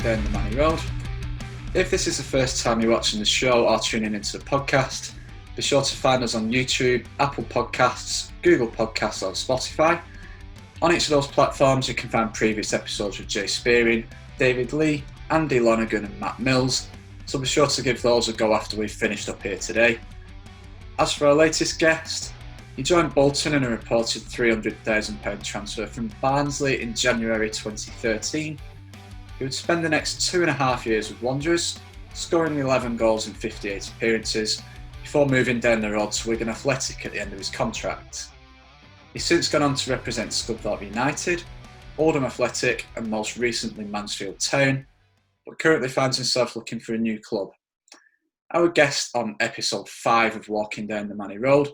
Down the Manny Road. If this is the first time you're watching the show or tuning into the podcast, be sure to find us on YouTube, Apple Podcasts, Google Podcasts or Spotify. On each of those platforms you can find previous episodes with Jay Spearing, David Lee, Andy Lonergan and Matt Mills, so be sure to give those a go after we've finished up here today. As for our latest guest, he joined Bolton in a reported £300,000 transfer from Barnsley in January 2013. He would spend the next 2.5 years with Wanderers, scoring 11 goals in 58 appearances, before moving down the road to Wigan Athletic at the end of his contract. He's since gone on to represent Scunthorpe United, Oldham Athletic and most recently Mansfield Town, but currently finds himself looking for a new club. Our guest on episode 5 of Walking Down the Manny Road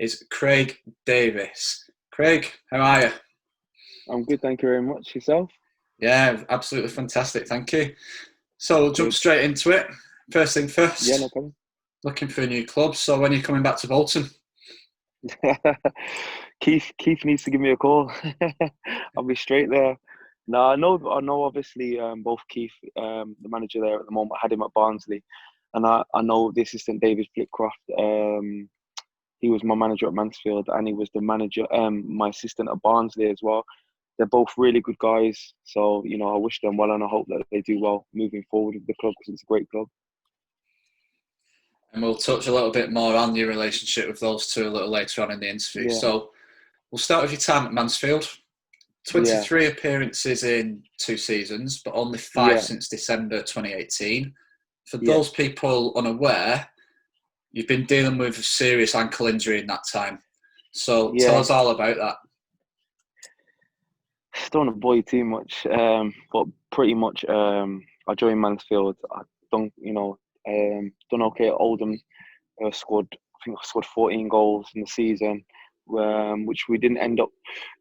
is Craig Davies. Craig, how are you? I'm good, thank you very much. Yourself? Yeah, absolutely fantastic, thank you. So we'll jump straight into it. First thing first. Yeah, no problem. Looking for a new club, so when are you coming back to Bolton? Keith needs to give me a call. I'll be straight there. No, I know. Obviously, both Keith, the manager there at the moment, I had him at Barnsley, and I know the assistant David Flitcroft. He was my manager at Mansfield, and he was the manager, my assistant at Barnsley as well. They're both really good guys, so I wish them well, and I hope that they do well moving forward with the club because it's a great club. And we'll touch a little bit more on your relationship with those two a little later on in the interview. Yeah. So we'll start with your time at Mansfield. 23 appearances in 2 seasons, but only 5 since December 2018. For those people unaware, you've been dealing with a serious ankle injury in that time. So tell us all about that. Don't want to bore you too much, but pretty much I joined Mansfield. I done okay at Oldham. I think I scored 14 goals in the season, which we didn't end up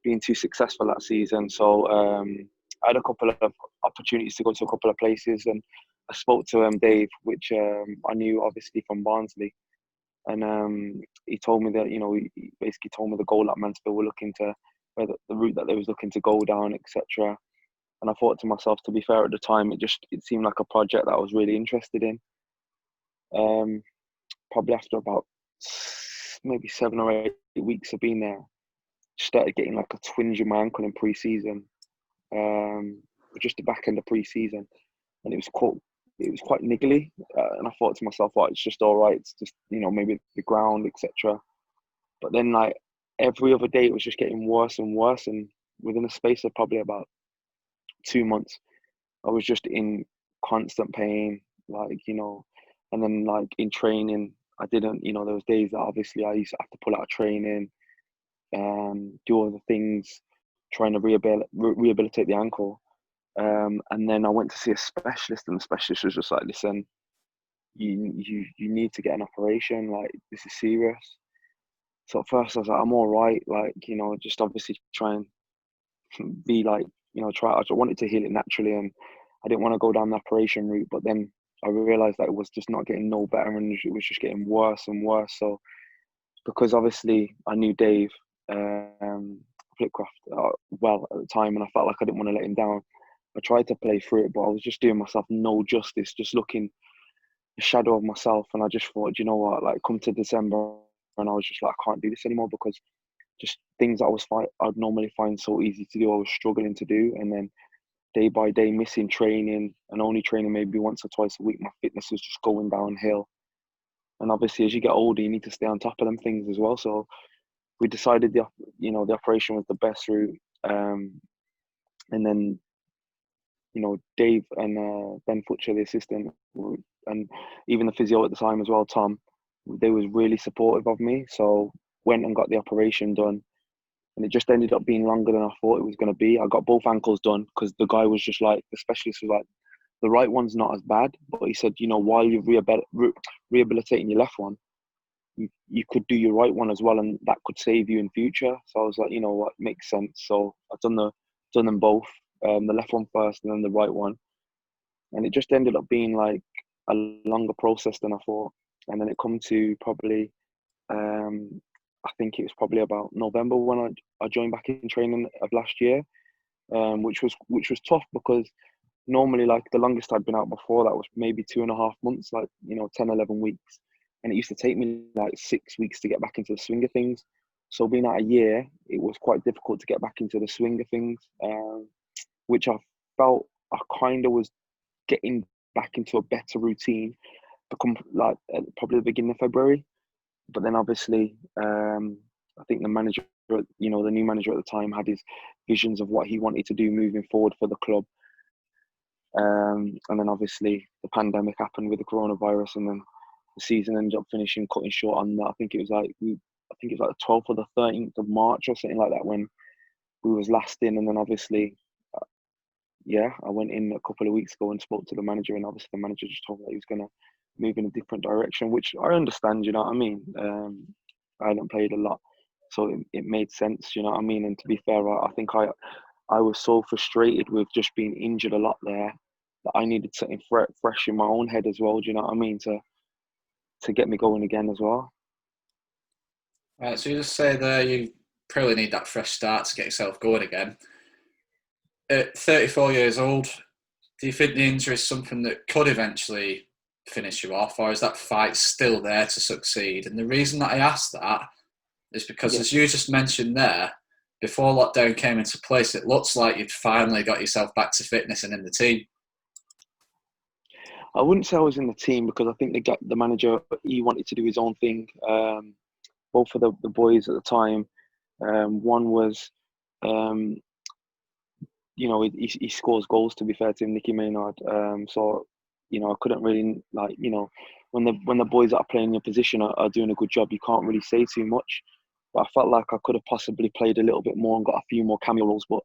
being too successful that season. So I had a couple of opportunities to go to a couple of places, and I spoke to Dave, which I knew obviously from Barnsley, and he told me that he basically told me the goal at Mansfield were looking to, the route that they was looking to go down, etc. And I thought to myself, to be fair, at the time, it seemed like a project that I was really interested in. Probably after about maybe 7 or 8 weeks of being there, started getting like a twinge in my ankle in pre-season, just the back end of pre-season, and it was quite niggly. And I thought to myself, it's just all right. It's just maybe the ground, etc. But then like every other day, it was just getting worse and worse, and within a space of probably about 2 months, I was just in constant pain, and then like in training, I didn't, there was days that obviously I used to have to pull out of training, do other things, trying to rehabilitate the ankle. And then I went to see a specialist, and the specialist was just like, listen, you need to get an operation, like this is serious. So at first I was like, I'm all right, just obviously try and be like, I wanted to heal it naturally, and I didn't want to go down the operation route. But then I realised that it was just not getting no better, and it was just getting worse and worse. So because obviously I knew Dave Flitcroft well at the time, and I felt like I didn't want to let him down, I tried to play through it, but I was just doing myself no justice, just looking a shadow of myself. And I just thought, you know what, like come to December, and I was just like, I can't do this anymore, because just things that I'd normally find so easy to do, I was struggling to do. And then day by day, missing training and only training maybe once or twice a week, my fitness was just going downhill. And obviously, as you get older, you need to stay on top of them things as well. So we decided the operation was the best route. And then Dave and Ben Futcher, the assistant, and even the physio at the time as well, Tom, they was really supportive of me. So went and got the operation done, and it just ended up being longer than I thought it was going to be. I got both ankles done because the guy was just like, the specialist was like, the right one's not as bad, but he said, while you're rehabilitating your left one, you could do your right one as well, and that could save you in future. So I was like, what makes sense. So I've done them both, the left one first and then the right one, and it just ended up being like a longer process than I thought. And then it come to probably I think it was probably about November when I joined back in training of last year, which was tough because normally, like, the longest I'd been out before that was maybe 2.5 months, like, 10, 11 weeks. And it used to take me like 6 weeks to get back into the swing of things. So being out a year, it was quite difficult to get back into the swing of things, which I felt I kind of was getting back into a better routine, become like probably the beginning of February. But then obviously, I think the manager, the new manager at the time, had his visions of what he wanted to do moving forward for the club. And then obviously the pandemic happened with the coronavirus, and then the season ended up cutting short on that. I think it was like the 12th or the 13th of March or something like that when we was last in. And then obviously, I went in a couple of weeks ago and spoke to the manager, and obviously the manager just told me that he was going to move in a different direction, which I understand, you know what I mean? I hadn't played a lot, so it made sense, you know what I mean? And to be fair, I think I was so frustrated with just being injured a lot there that I needed something fresh in my own head as well, do you know what I mean? To get me going again as well. Right, so you just say there you probably need that fresh start to get yourself going again. At 34 years old, do you think the injury is something that could eventually finish you off, or is that fight still there to succeed? And the reason that I ask that is because, as you just mentioned there, before lockdown came into place, it looks like you'd finally got yourself back to fitness and in the team. I wouldn't say I was in the team because I think the manager, he wanted to do his own thing. Both of the boys at the time, one was, he scores goals, to be fair to him, Nicky Maynard. So, I couldn't really, like, when the boys that are playing your position are doing a good job, you can't really say too much. But I felt like I could have possibly played a little bit more and got a few more cameo roles, but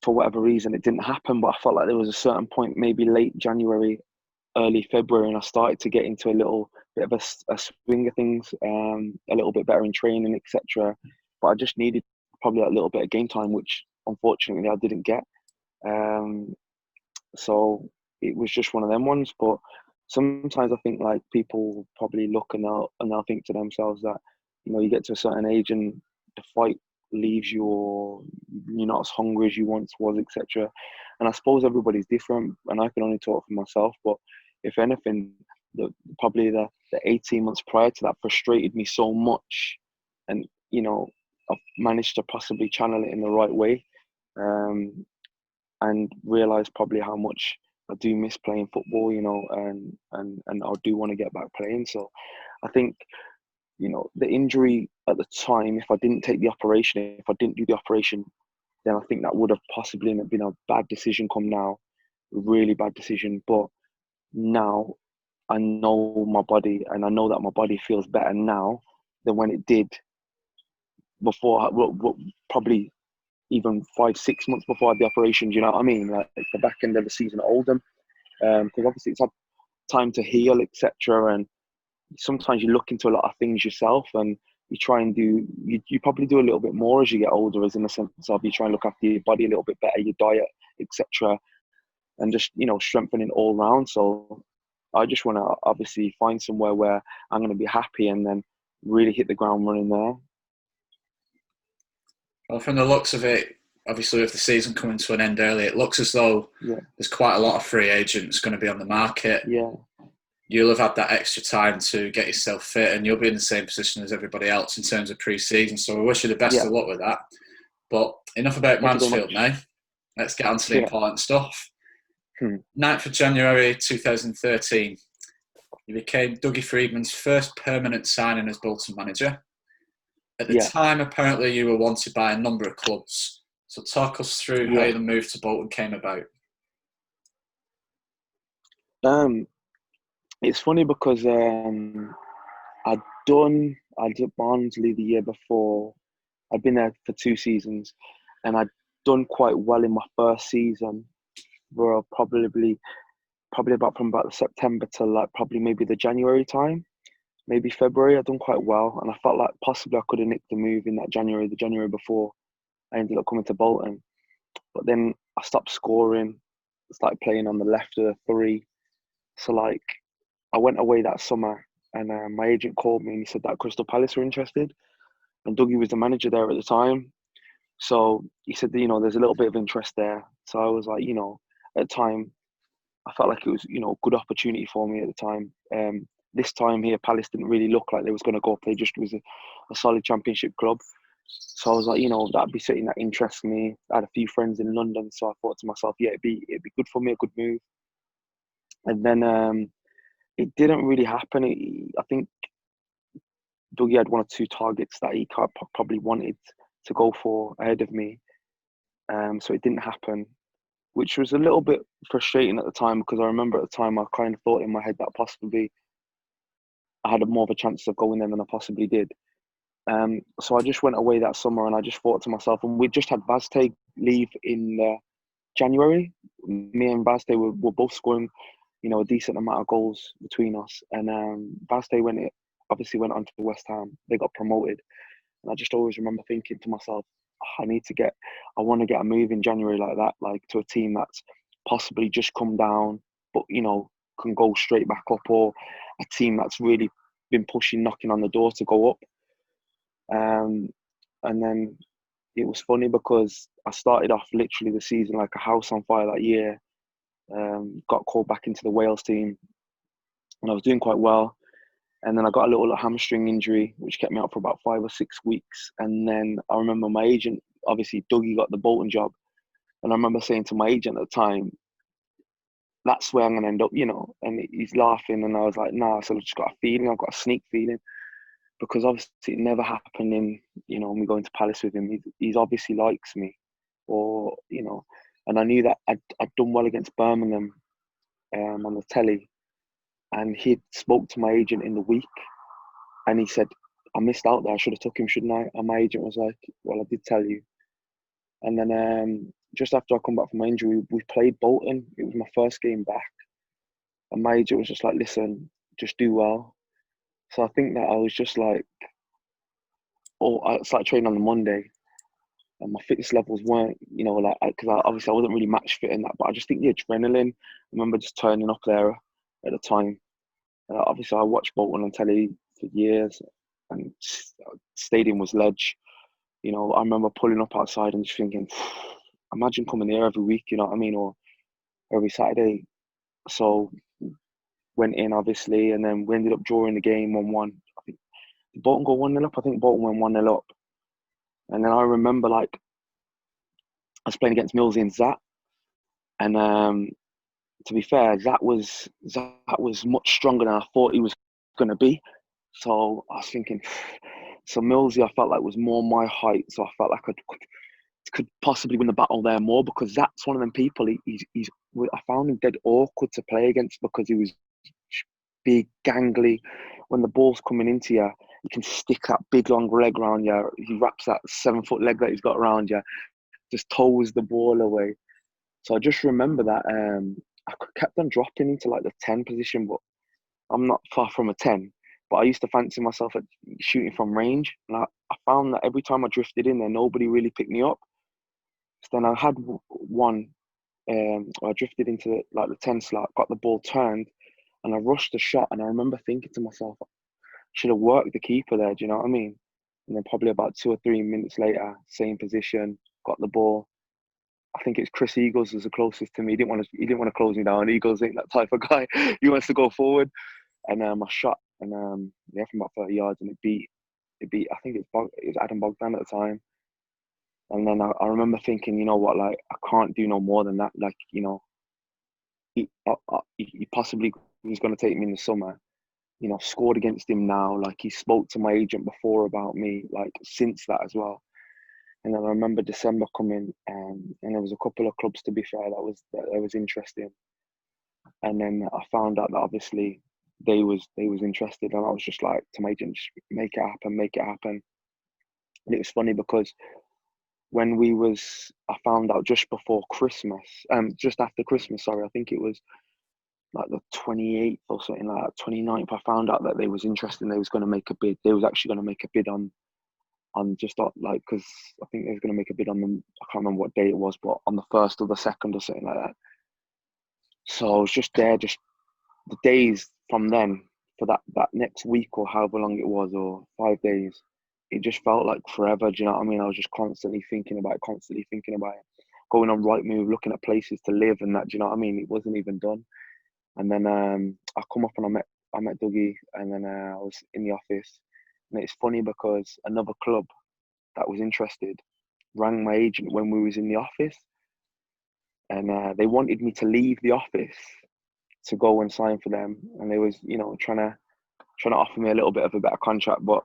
for whatever reason, it didn't happen. But I felt like there was a certain point, maybe late January, early February, and I started to get into a little bit of a swing of things, a little bit better in training, etc. But I just needed probably a little bit of game time, which unfortunately I didn't get. So it was just one of them ones. But sometimes I think like people probably look and they'll think to themselves that, you get to a certain age and the fight leaves you, or you're not as hungry as you once was, etc. And I suppose everybody's different, and I can only talk for myself. But if anything, probably the 18 months prior to that frustrated me so much, and I've managed to possibly channel it in the right way, and realize probably how much I do miss playing football, and I do want to get back playing. So I think, the injury at the time, if I didn't take the operation, if I didn't do the operation, then I think that would have possibly been a bad decision come now, a really bad decision. But now I know my body, and I know that my body feels better now than when it did before, probably even 5-6 months before I had the operation. Do you know what I mean? Like the back end of the season at Oldham, because obviously it's had time to heal, etc. And sometimes you look into a lot of things yourself, and you try and you probably do a little bit more as you get older, as in the sense of you try and look after your body a little bit better, your diet, etc. And just, strengthening all round. So I just want to obviously find somewhere where I'm going to be happy and then really hit the ground running there. Well, from the looks of it, obviously with the season coming to an end early, it looks as though there's quite a lot of free agents going to be on the market. Yeah. You'll have had that extra time to get yourself fit, and you'll be in the same position as everybody else in terms of pre-season. So I wish you the best of luck with that. But enough about Mansfield now. Let's get on to the important stuff. 9th of January 2013, you became Dougie Freedman's first permanent signing as Bolton manager. At the time, apparently, you were wanted by a number of clubs. So talk us through how the move to Bolton came about. It's funny because I'd done Barnsley the year before. I'd been there for 2 seasons, and I'd done quite well in my first season. Were probably about from about September to like probably maybe the January time, maybe February. I'd done quite well, and I felt like possibly I could have nicked the move in that January, the January before. I ended up coming to Bolton, but then I stopped scoring, started playing on the left of the 3. So like, I went away that summer, and my agent called me and he said that Crystal Palace were interested, and Dougie was the manager there at the time. So he said that, there's a little bit of interest there. So I was like, at the time, I felt like it was, you know, a good opportunity for me at the time. This time here, Palace didn't really look like they was going to go up. They just was a solid championship club. So I was like, you know, that'd be something that interests me. I had a few friends in London, so I thought to myself, yeah, it'd be good for me, a good move. And then it didn't really happen. I think Dougie had one or two targets that he probably wanted to go for ahead of me. So it didn't happen, which was a little bit frustrating at the time, because I remember at the time I kind of thought in my head that possibly I had more of a chance of going there than I possibly did. So I just went away that summer, and I just thought to myself, and we just had Vazte leave in January. Me and Vazte were both scoring, you know, a decent amount of goals between us. And Vazte obviously went on to West Ham. They got promoted. And I just always remember thinking to myself, I want to get a move in January like that, like to a team that's possibly just come down, but, you know, can go straight back up, or a team that's really been knocking on the door to go up. And then it was funny because I started off literally the season like a house on fire that year. Got called back into the Wales team, and I was doing quite well. And then I got a little hamstring injury, which kept me out for about 5 or 6 weeks. And then I remember my agent, obviously Dougie got the Bolton job. And I remember saying to my agent at the time, that's where I'm going to end up, you know. And he's laughing. And I was like, nah, so I've just got a feeling. I've got a sneak feeling. Because obviously it never happened in, you know, me going to Palace with him. He's obviously likes me. Or, you know, and I knew that I'd done well against Birmingham on the telly. And he spoke to my agent in the week, and he said, I missed out there. I should have took him, shouldn't I? And my agent was like, well, I did tell you. And then just after I come back from my injury, we played Bolton. It was my first game back. And my agent was just like, listen, just do well. So I think that I was just like, I started training on the Monday, and my fitness levels weren't, you know, like, because obviously I wasn't really match fit in that, but I just think the adrenaline, I remember just turning up there at the time. Obviously I watched Bolton on telly for years, and stadium was ledge. You know, I remember pulling up outside and just thinking, imagine coming here every week, you know what I mean, or every Saturday. So went in obviously, and then we ended up drawing the game 1-1. I think did Bolton go 1-0 up. I think Bolton went 1-0 up, and then I remember like I was playing against Millsy and Zat, and to be fair, Zat was much stronger than I thought he was going to be. So I was thinking, so Millsy I felt like was more my height, so I felt like I could possibly win the battle there more, because that's one of them people. He's I found him dead awkward to play against, because he was big, gangly. When the ball's coming into you, he can stick that big long leg around you. He wraps that 7-foot leg that he's got around you, just tows the ball away. So I just remember that I kept on dropping into like the 10 position, but I'm not far from a 10. But I used to fancy myself at shooting from range, and I found that every time I drifted in there, nobody really picked me up. So then I had one, I drifted into like the 10 slot, got the ball turned, and I rushed the shot. And I remember thinking to myself, I should have worked the keeper there. Do you know what I mean? And then probably about 2 or 3 minutes later, same position, got the ball. I think it's Chris Eagles was the closest to me. He didn't want to close me down. Eagles ain't that type of guy. He wants to go forward. And I shot, and from about 30 yards, and it beat. I think it was Adam Bogdan at the time. And then I remember thinking, you know what, like I can't do no more than that. Like, you know, he possibly was going to take me in the summer. You know, scored against him now. Like he spoke to my agent before about me. Like since that as well. And then I remember December coming, and there was a couple of clubs, to be fair, that was interesting. And then I found out that obviously they was interested, and I was just like to my agent, just make it happen, make it happen. And it was funny because when I found out just before Christmas, just after Christmas, sorry, I think it was like the 28th or something like that, 29th, I found out that they was interested, and they was going to make a bid. They was actually going to make a bid on just like, because I think they was going to make a bid on them. I can't remember what day it was, but on the 1st or the 2nd or something like that. So I was just there, just the days from then for that next week or however long it was, or 5 days, it just felt like forever. Do you know what I mean? I was just constantly thinking about it. going on Rightmove, looking at places to live and that. Do you know what I mean? It wasn't even done. And then I come up and I met Dougie, and then I was in the office. And it's funny because another club that was interested rang my agent when we was in the office, and they wanted me to leave the office to go and sign for them, and they was, you know, trying to offer me a little bit of a better contract, but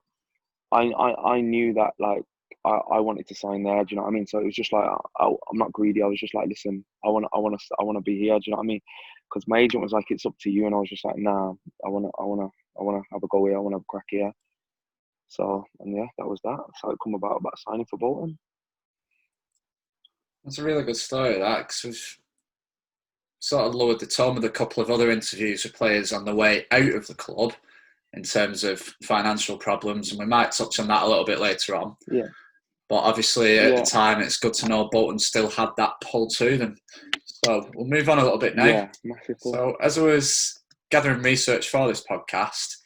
I knew that, like, I wanted to sign there. Do you know what I mean? So it was just like, I'm not greedy. I was just like, listen, I want to be here. Do you know what I mean? Because my agent was like, it's up to you, and I was just like, nah, I want to have a go here. I want to have a crack here. So, and yeah, that was that. That's how it come about signing for Bolton. That's a really good story, that, because we've sort of lowered the tone with a couple of other interviews with players on the way out of the club in terms of financial problems, and we might touch on that a little bit later on. Yeah. But obviously, at the time, it's good to know Bolton still had that pull to them. So we'll move on a little bit now. Yeah, massive pull. So as I was gathering research for this podcast,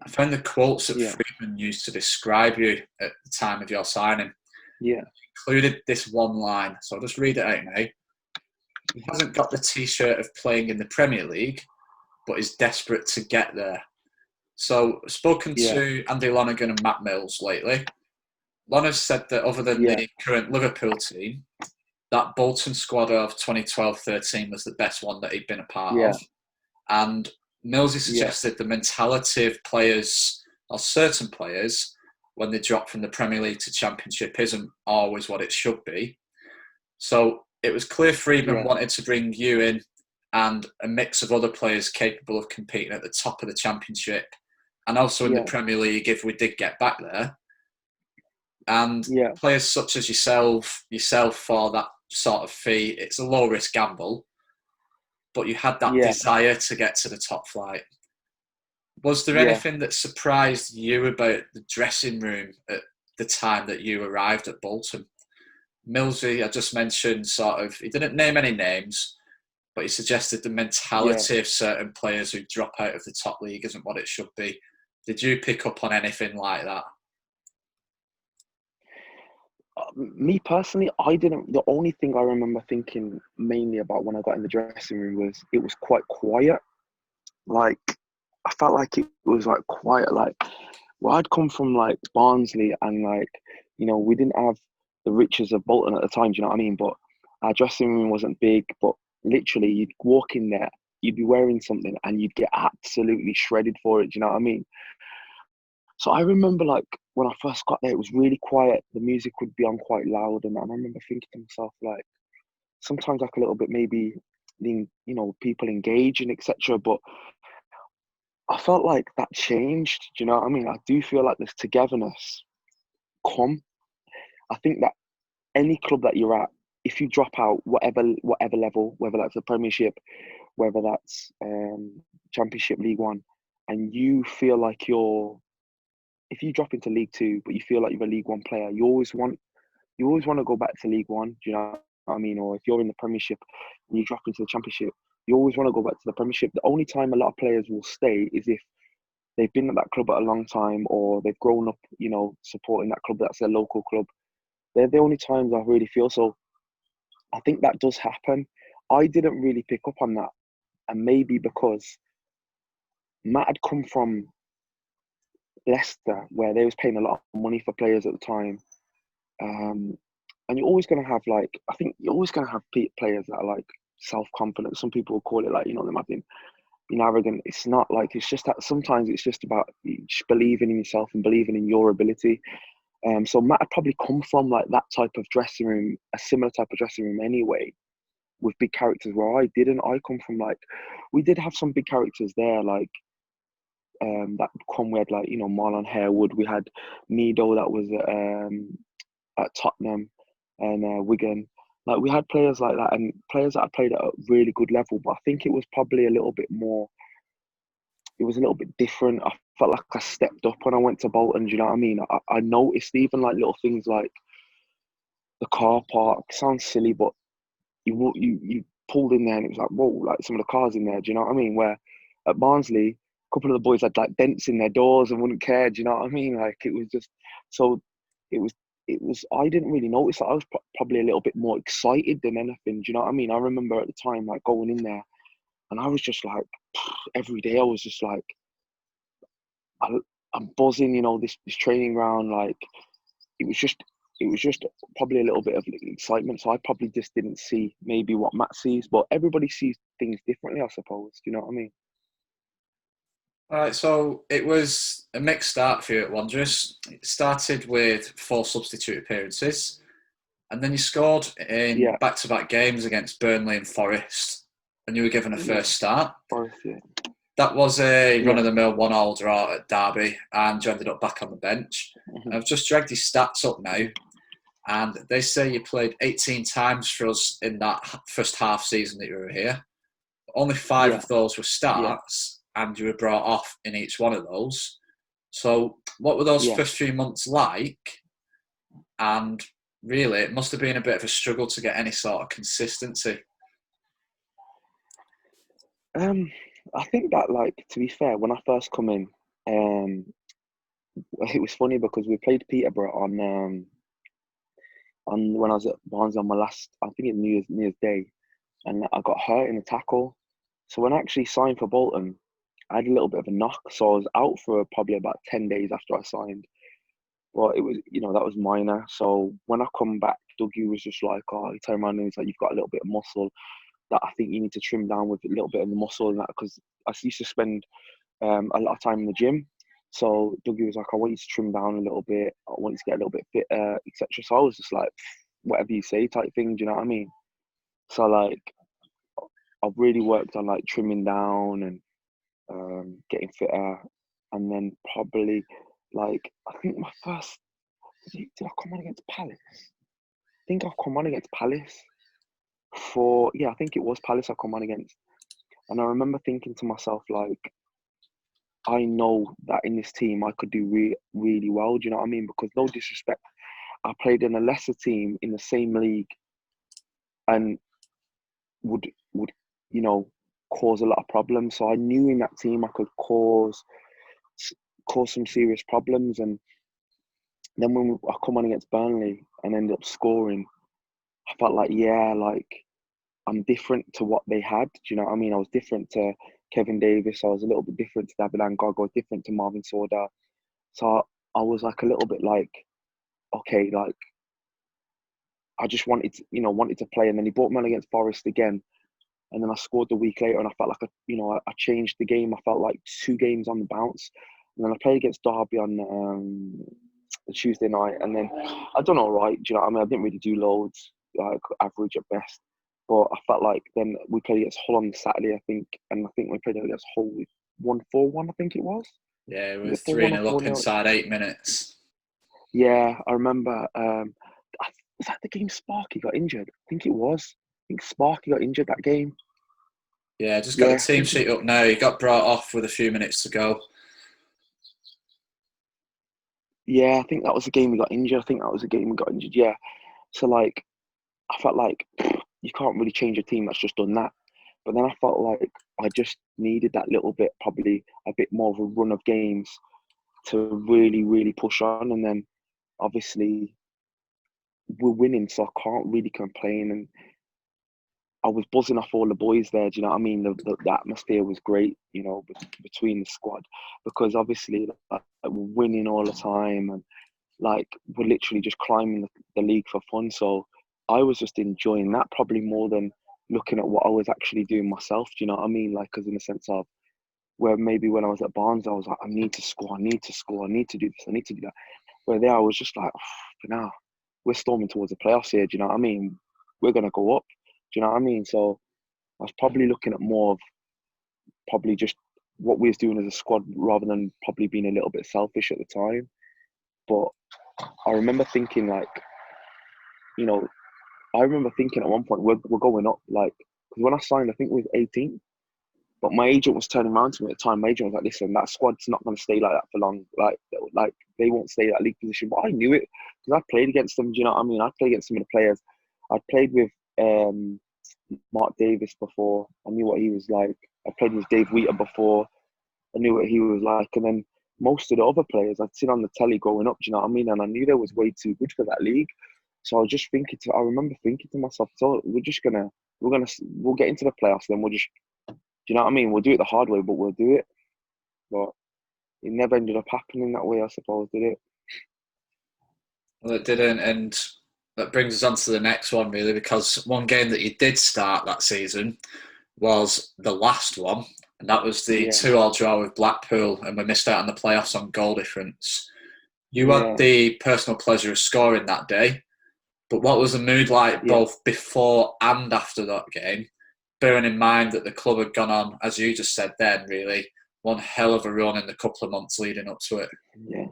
I found the quotes that Freedman used to describe you at the time of your signing. Yeah. Included this one line. So I'll just read it out now. He hasn't got the T-shirt of playing in the Premier League, but is desperate to get there. So I've spoken to Andy Lonergan and Matt Mills lately. Lon said that other than the current Liverpool team, that Bolton squad of 2012-13 was the best one that he'd been a part of. And Millsy suggested the mentality of players, or certain players, when they drop from the Premier League to Championship isn't always what it should be. So it was clear Freedman wanted to bring you in and a mix of other players capable of competing at the top of the Championship and also in the Premier League if we did get back there. And players such as yourself for that sort of fee, it's a low-risk gamble, but you had that desire to get to the top flight. Was there anything that surprised you about the dressing room at the time that you arrived at Bolton? Millsy, I just mentioned, he didn't name any names, but he suggested the mentality of certain players who drop out of the top league isn't what it should be. Did you pick up on anything like that? Me personally, I didn't. The only thing I remember thinking mainly about when I got in the dressing room was it was quite quiet. Like, I felt like it was like quiet. Like, well, I'd come from like Barnsley, and like, you know, we didn't have the riches of Bolton at the time. Do you know what I mean? But our dressing room wasn't big. But literally, you'd walk in there, you'd be wearing something, and you'd get absolutely shredded for it. Do you know what I mean? So I remember, like, when I first got there, it was really quiet. The music would be on quite loud, and I remember thinking to myself, like, sometimes like a little bit maybe, you know, people engaging, etc. But I felt like that changed. Do you know what I mean? I do feel like this togetherness come. I think that any club that you're at, if you drop out, whatever level, whether that's the Premiership, whether that's Championship, League One, and you feel like if you drop into League Two, but you feel like you're a League One player, you always want to go back to League One. Do you know what I mean? Or if you're in the Premiership and you drop into the Championship, you always want to go back to the Premiership. The only time a lot of players will stay is if they've been at that club at a long time, or they've grown up, you know, supporting that club that's their local club. They're the only times I really feel so. I think that does happen. I didn't really pick up on that, and maybe because Matt had come from Leicester, where they was paying a lot of money for players at the time, and you're always going to have, like, I think you're always going to have players that are like self-confident. Some people will call it, like, you know, them having being arrogant. It's not like, it's just that sometimes it's just about just believing in yourself and believing in your ability. So Matt had probably come from like that type of dressing room, a similar type of dressing room anyway, with big characters, where I didn't. I come from, like, we did have some big characters there, like that come with, like, you know, Marlon Harewood. We had Mido that was at Tottenham, and Wigan. Like, we had players like that, and players that had played at a really good level. But I think it was probably a little bit more. It was a little bit different. I felt like I stepped up when I went to Bolton. Do you know what I mean? I noticed even like little things like the car park. Sounds silly, but you pulled in there and it was like, whoa, like some of the cars in there. Do you know what I mean? Where at Barnsley, a couple of the boys had like dents in their doors and wouldn't care. Do you know what I mean? Like, it was just so. It was I didn't really notice that. I was probably a little bit more excited than anything. Do you know what I mean? I remember at the time, like, going in there, and I was just like, every day I was just like, I, I'm buzzing, this training ground. Like, it was just, probably a little bit of excitement. So I probably just didn't see maybe what Matt sees, but everybody sees things differently, I suppose. Do you know what I mean? All right, so it was a mixed start for you at Wanderers. It started with 4 substitute appearances, and then you scored in Yeah, back-to-back games against Burnley and Forest, and you were given a yeah, first start. Forest, yeah, That was a yeah. run-of-the-mill 1-1 draw at Derby, and you ended up back on the bench. Hmm. And I've just dragged your stats up now, and they say you played 18 times for us in that first half season that you were here. Only 5 Yeah, of those were yeah, starts, and you were brought off in each one of those. So, what were those yeah. first few months like? And really, it must have been a bit of a struggle to get any sort of consistency. Um, I think that, like, to be fair, when I first come in, um, it was funny because we played Peterborough on when I was at Barnes on my last, I think, it New Year's Day, and I got hurt in a tackle. So when I actually signed for Bolton, I had a little bit of a knock, so I was out for probably about 10 days after I signed. But it was, that was minor. So when I come back, Dougie was just like, oh, he turned around and he's like, you've got a little bit of muscle that I think you need to trim down with a little bit of the muscle and that, because I used to spend a lot of time in the gym. So Dougie was like, I want you to trim down a little bit. I want you to get a little bit fitter, etc. So I was just like, whatever you say type thing. Do you know what I mean? So, like, I've really worked on, like, trimming down and getting fitter, and then probably, like, I think my first, did I come on against Palace? I think I come on against Palace I think it was Palace I come on against, and I remember thinking to myself, like, I know that in this team I could do really well. Do you know what I mean? Because, no disrespect, I played in a lesser team in the same league and would cause a lot of problems. So I knew in that team I could cause some serious problems. And then when I come on against Burnley and end up scoring, I felt like, yeah, like, I'm different to what they had. Do you know what I mean? I was different to Kevin Davies. I was a little bit different to David Angog. I was different to Marvin Sorda. So I was like a little bit like, okay, like, I just wanted to play. And then he brought me on against Forest again. And then I scored the week later, and I felt like I changed the game. I felt like 2 games on the bounce. And then I played against Derby on Tuesday night, and then I done all right. Do you know what I mean? I didn't really do loads, like average at best. But I felt like then we played against Hull on Saturday, I think, and I think we played against Hull, we won 4-1. I think it was. Yeah, it Was was it 3 4-1 or nil up 4-0? inside 8 minutes. Yeah, I remember. Was that the game Sparky got injured? I think it was. I think Sparky got injured that game. Yeah, just got the Yeah, I team think sheet up now. He got brought off with a few minutes to go. Yeah, I think that was the game we got injured. I think that was the game we got injured. Yeah. So, like, I felt like you can't really change a team that's just done that. But then I felt like I just needed that little bit, probably a bit more of a run of games to really, really push on. And then obviously we're winning, so I can't really complain. And I was buzzing off all the boys there. Do you know what I mean? The atmosphere was great, between the squad, because obviously, like, we're winning all the time, and, like, we're literally just climbing the league for fun. So I was just enjoying that probably more than looking at what I was actually doing myself. Do you know what I mean? Like, because in the sense of where maybe when I was at Barnes, I was like, I need to score, I need to score, I need to do this, I need to do that. Where there, I was just like, for now, we're storming towards the playoffs here. Do you know what I mean? We're gonna go up. Do you know what I mean? So I was probably looking at more of probably just what we was doing as a squad rather than probably being a little bit selfish at the time. But I remember thinking, like, you know, I remember thinking at one point we're going up, like, because when I signed, I think we was 18. But my agent was turning around to me at the time. My agent was like, "Listen, that squad's not going to stay like that for long. Like they won't stay at that league position." But I knew it because I played against them. Do you know what I mean? I played against some of the players. I'd played with Mark Davis before. I knew what he was like. I played with Dave Wheater before. I knew what he was like. And then most of the other players I'd seen on the telly growing up. Do you know what I mean? And I knew they was way too good for that league. So I was just thinking I remember thinking to myself, so we'll get into the playoffs, then we'll just, do you know what I mean? We'll do it the hard way, but we'll do it. But it never ended up happening that way, I suppose, did it? Well, it didn't, and that brings us on to the next one, really, because one game that you did start that season was the last one, and that was the Yeah, 2-2 draw with Blackpool, and we missed out on the playoffs on goal difference. You had yeah, the personal pleasure of scoring that day, but what was the mood like yeah. both before and after that game? Bearing in mind that the club had gone on, as you just said then, really, one hell of a run in the couple of months leading up to it. Yeah.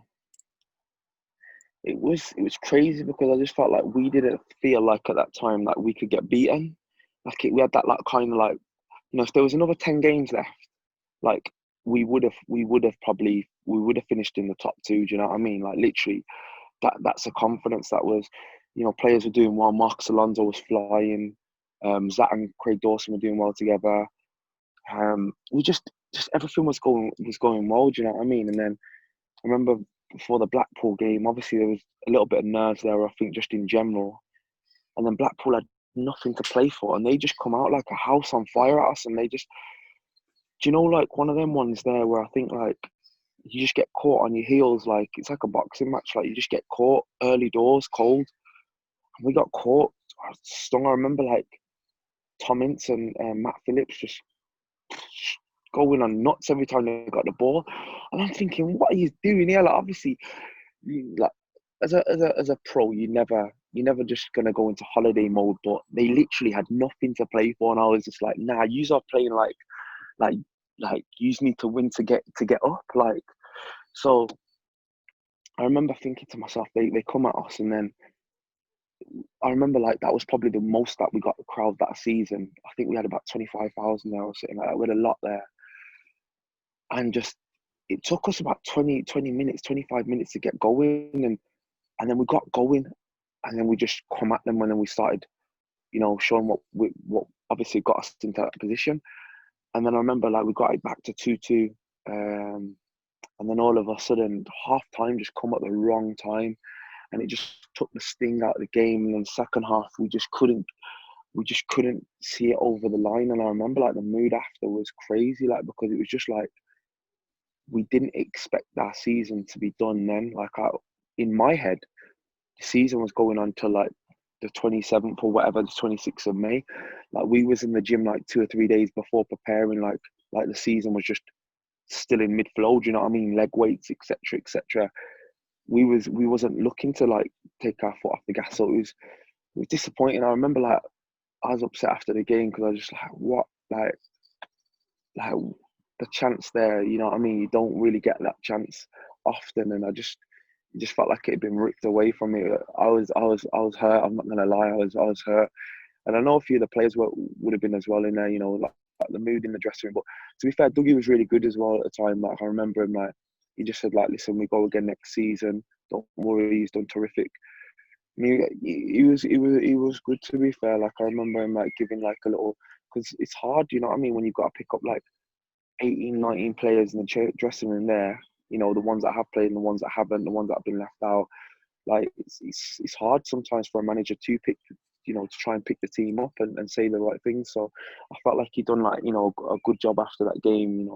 It was crazy because I just felt like we didn't feel like at that time like we could get beaten. We had that like kind of like, if there was another 10 games left, like we would have finished in the top two. Do you know what I mean? Like literally, that's a confidence that was, players were doing well. Marcus Alonso was flying. Zach and Craig Dawson were doing well together. We just everything was going well. Do you know what I mean? And then I remember before the Blackpool game, obviously there was a little bit of nerves there, I think, just in general. And then Blackpool had nothing to play for, and they just come out like a house on fire at us. And they just, do you know, like one of them ones there where I think like you just get caught on your heels, like it's like a boxing match, like you just get caught early doors, cold. And we got caught, stung. I remember like Tom Ince and Matt Phillips just going on nuts every time they got the ball. And I'm thinking, what are you doing here? Like obviously, like as a pro, you're never just gonna go into holiday mode. But they literally had nothing to play for, and I was just like, nah, you are playing like you need to win to get up. Like so, I remember thinking to myself, they come at us, and then I remember like that was probably the most that we got the crowd that season. I think we had about 25,000 there or something like that. We had a lot there, and just it took us about 20 minutes, 25 minutes to get going, and then we got going, and then we just come at them, and then we started, showing what obviously got us into that position. And then I remember like we got it back to 2-2, and then all of a sudden half time just come at the wrong time, and it just took the sting out of the game. And then second half we just couldn't see it over the line. And I remember like the mood after was crazy, like because it was just like we didn't expect that season to be done then. Like in my head, the season was going on till like the 27th or whatever, the 26th of May. Like we was in the gym like 2 or 3 days before preparing, like the season was just still in mid flow. Do you know what I mean? Leg weights, etc., etc. We wasn't looking to like take our foot off the gas, so it was disappointing. I remember like I was upset after the game because I was just like, what, like the chance there. You know what I mean? You don't really get that chance often, and it just felt like it had been ripped away from me. I was hurt. I'm not gonna lie. I was hurt, and I know a few of the players would have been as well in there. Like the mood in the dressing room. But to be fair, Dougie was really good as well at the time. Like I remember him, like he just said, like, listen, we go again next season. Don't worry, he's done terrific. And he was good, to be fair. Like I remember him like giving like a little, because it's hard, you know what I mean, when you've got to pick up like 18, 19 players in the dressing room there. The ones that have played and the ones that haven't, the ones that have been left out. Like it's hard sometimes for a manager to pick, to try and pick the team up and say the right things. So I felt like he'd done like a good job after that game.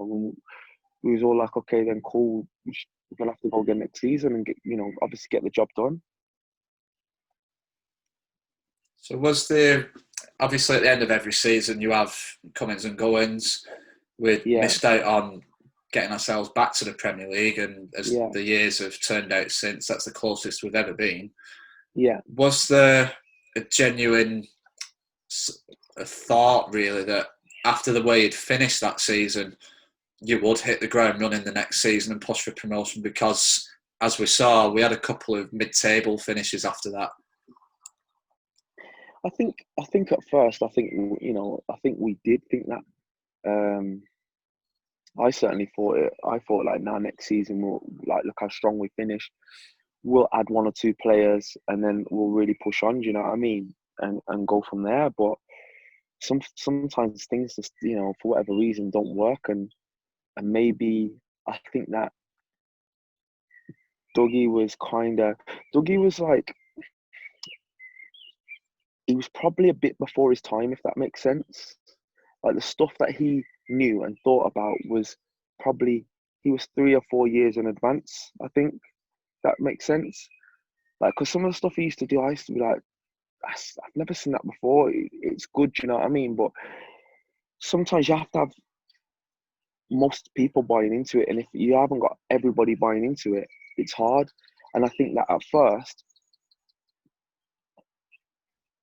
We was all like, okay, then cool. We're gonna have to go again next season and get, obviously get the job done. So was there, obviously at the end of every season you have comings and goings. We'd Yeah, missed out on getting ourselves back to the Premier League, and as yeah, the years have turned out since, that's the closest we've ever been. yeah. Was there a genuine a thought, really, that after the way you'd finished that season, you would hit the ground running the next season and push for promotion? Because, as we saw, we had a couple of mid-table finishes after that. I think at first, I think we did think that. Um, I certainly thought it. I thought like, now next season we'll like look how strong we finish. We'll add one or two players, and then we'll really push on. Do you know what I mean? And go from there. But sometimes things just for whatever reason don't work, and maybe I think that Dougie was like, he was probably a bit before his time, if that makes sense. Like the stuff that he knew and thought about was probably, he was 3 or 4 years in advance, I think. That makes sense. Like, because some of the stuff he used to do, I used to be like, I've never seen that before. It's good, you know what I mean? But sometimes you have to have most people buying into it. And if you haven't got everybody buying into it, it's hard. And I think that at first,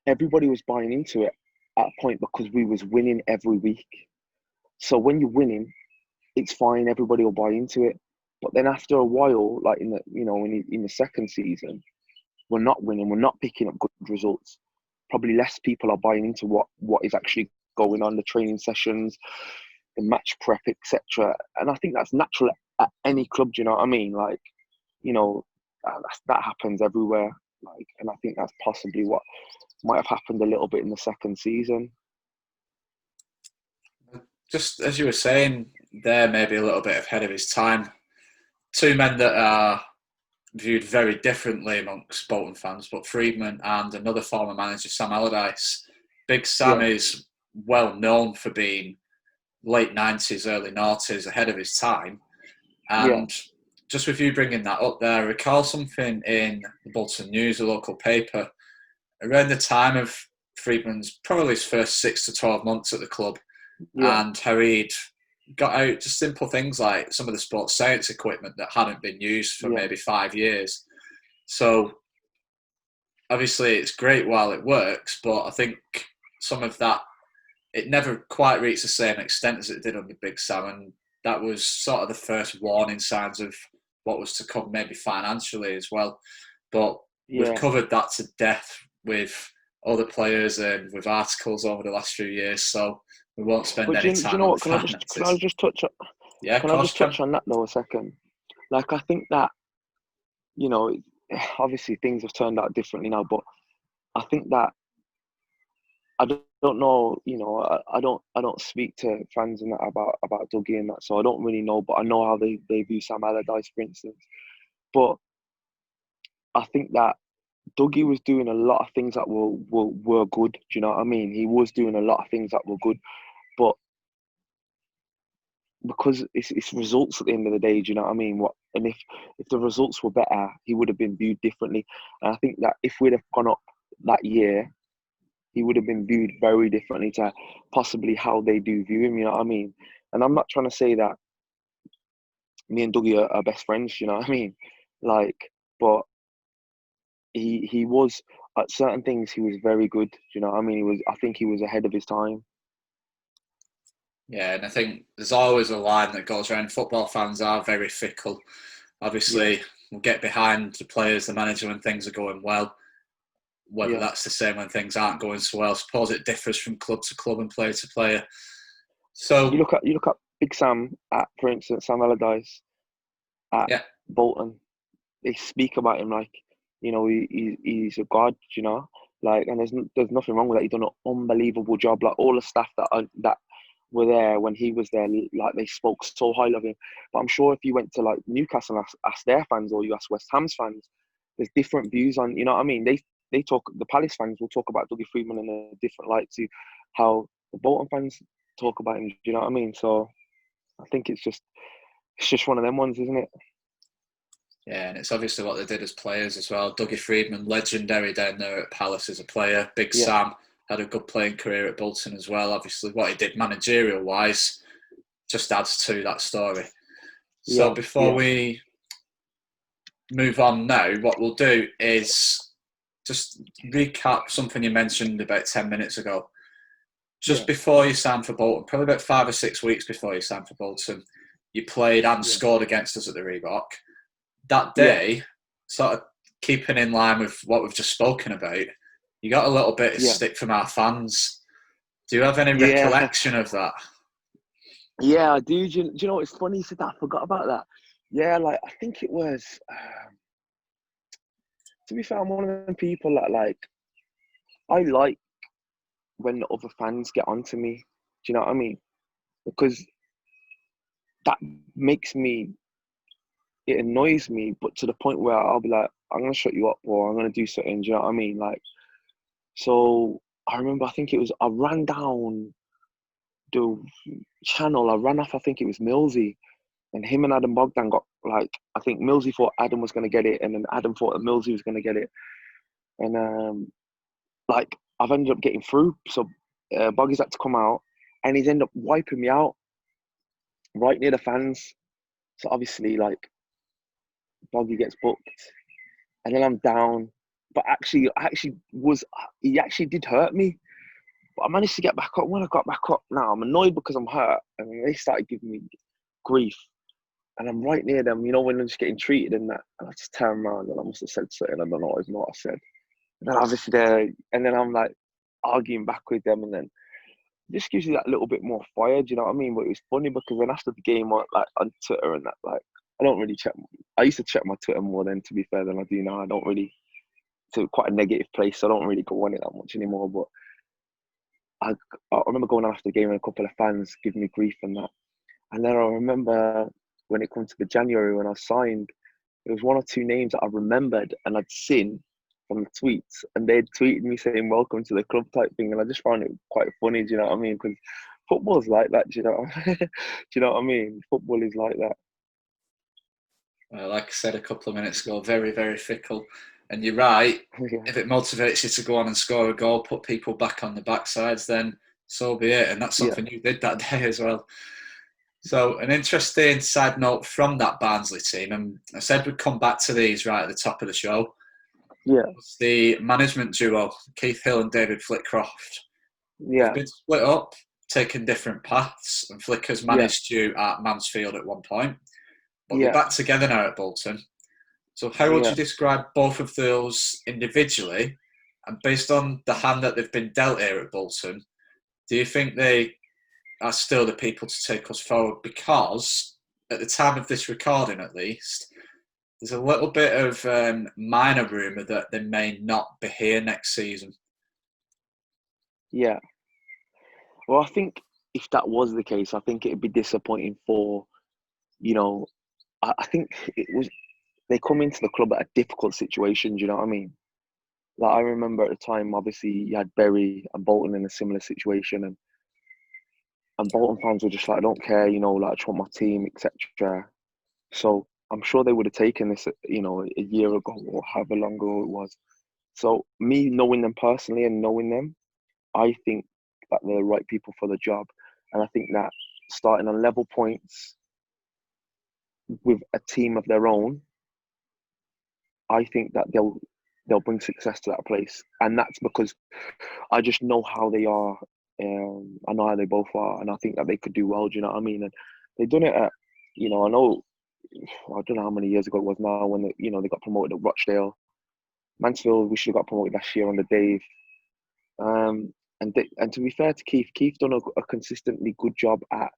everybody was buying into it at a point because we was winning every week. So when you're winning, it's fine. Everybody will buy into it. But then after a while, like in the second season, we're not winning. We're not picking up good results. Probably less people are buying into what is actually going on, the training sessions, the match prep, etc. And I think that's natural at any club. Do you know what I mean? Like, that happens everywhere. Like, and I think that's possibly what might have happened a little bit in the second season. Just as you were saying, there maybe a little bit ahead of his time. Two men that are viewed very differently amongst Bolton fans, but Freedman and another former manager, Sam Allardyce. Big Sam is well known for being late 90s, early noughties, ahead of his time. And just with you bringing that up there, I recall something in the Bolton News, a local paper, around the time of Freedman's probably his first 6 to 12 months at the club, and how he'd got out just simple things like some of the sports science equipment that hadn't been used for maybe 5 years. So obviously it's great while it works, but I think some of that, it never quite reached the same extent as it did under Big Sam, and that was sort of the first warning signs of what was to come, maybe financially as well. But we've covered that to death with other players and with articles over the last few years, so we won't spend any time. Do you know what? Can I just touch on? Yeah, can I just touch on that though a second? Like, I think that, obviously things have turned out differently now, but I think that I don't know. I don't speak to fans and that about Dougie and that, so I don't really know. But I know how they view Sam Allardyce, for instance. But I think that Dougie was doing a lot of things that were good. Do you know what I mean? He was doing a lot of things that were good, but because it's results at the end of the day, do you know what I mean? And if the results were better, he would have been viewed differently. And I think that if we'd have gone up that year, he would have been viewed very differently to possibly how they do view him. You know what I mean? And I'm not trying to say that me and Dougie are best friends. You know what I mean? Like, but he was at certain things. He was very good. Do you know what I mean? I think he was ahead of his time. Yeah, and I think there's always a line that goes around. Football fans are very fickle. Obviously, we'll get behind the players, the manager when things are going well. Whether that's the same when things aren't going so well, I suppose it differs from club to club and player to player. So you look at Big Sam for instance, Sam Allardyce at Bolton. They speak about him like, he's a god, like, and there's nothing wrong with that. He's done an unbelievable job. Like, all the staff that were there when he was there, like, they spoke so highly of him. But I'm sure if you went to like Newcastle and ask their fans, or you ask West Ham's fans, there's different views on. You know what I mean? They talk. The Palace fans will talk about Dougie Freedman in a different light to how the Bolton fans talk about him. Do you know what I mean? So I think it's just one of them ones, isn't it? Yeah, and it's obviously what they did as players as well. Dougie Freedman, legendary down there at Palace as a player. Big Sam had a good playing career at Bolton as well. Obviously, what he did managerial-wise just adds to that story. So before we move on now, what we'll do is just recap something you mentioned about 10 minutes ago. Just before you signed for Bolton, probably about 5 or 6 weeks before you signed for Bolton, you played and scored against us at the Revoked. That day, sort of keeping in line with what we've just spoken about, you got a little bit of stick from our fans. Do you have any recollection of that? Yeah, I do. Do you know what's funny? You said that. I forgot about that. Yeah, like, I think it was, to be fair, I'm one of them people that, like, I like when the other fans get onto me. Do you know what I mean? Because that makes me it annoys me, but to the point where I'll be like, I'm gonna shut you up, or I'm gonna do something. Do you know what I mean? Like, so I remember, I think it was, I ran down the channel. I ran off, I think it was Millsy, and him and Adam Bogdan got, like, I think Millsy thought Adam was gonna get it, and then Adam thought that Millsy was gonna get it, and like I've ended up getting through. So Boggy's had to come out, and he's ended up wiping me out right near the fans. So obviously, like, Boggy gets booked, and then I'm down. But he actually did hurt me. But I managed to get back up. When I got back up, now I'm annoyed because I'm hurt, and they started giving me grief. And I'm right near them, when they're just getting treated and that. And I just turn around and I must have said something. I don't know even what I said. And then obviously and then I'm like arguing back with them, and then it just gives you that little bit more fire. Do you know what I mean? But it was funny because then after the game, on Twitter and that, like, I don't really check. I used to check my Twitter more then, to be fair, than I do now. I don't really. It's quite a negative place, so I don't really go on it that much anymore. But I remember going after the game and a couple of fans giving me grief and that. And then I remember when it comes to the January when I signed, there was one or two names that I remembered and I'd seen from the tweets, and they'd tweeted me saying "Welcome to the club" type thing, and I just found it quite funny. Do you know what I mean? Because football's like that. Do you know? Do you know what I mean? Football is like that. Like I said a couple of minutes ago, very, very fickle. And you're right. Yeah. If it motivates you to go on and score a goal, put people back on the backsides, then so be it. And that's Yeah. something you did that day as well. So an interesting side note from that Barnsley team, and I said we'd come back to these right at the top of the show. Yeah. Was the management duo, Keith Hill and David Flitcroft. Yeah. They've been split up, taken different paths, and Flicker's managed you at Mansfield at one point. But they're back together now at Bolton. So how would you describe both of those individually? And based on the hand that they've been dealt here at Bolton, do you think they are still the people to take us forward? Because at the time of this recording, at least, there's a little bit of minor rumour that they may not be here next season. Yeah. Well, I think if that was the case, I think it'd be disappointing for, I think they come into the club at a difficult situation. Do you know what I mean? Like, I remember at the time, obviously, you had Bury and Bolton in a similar situation, and Bolton fans were just like, I don't care, like, I just want my team, etc. So I'm sure they would have taken this, a year ago or however long ago it was. So me knowing them personally and knowing them, I think that they're the right people for the job. And I think that starting on level points with a team of their own, I think that they'll bring success to that place. And that's because I just know how they are. I know how they both are, and I think that they could do well. Do you know what I mean? And they've done it at, I know, I don't know how many years ago it was now when they got promoted at Rochdale. Mansfield, we should have got promoted last year under Dave. And to be fair to Keith done a consistently good job at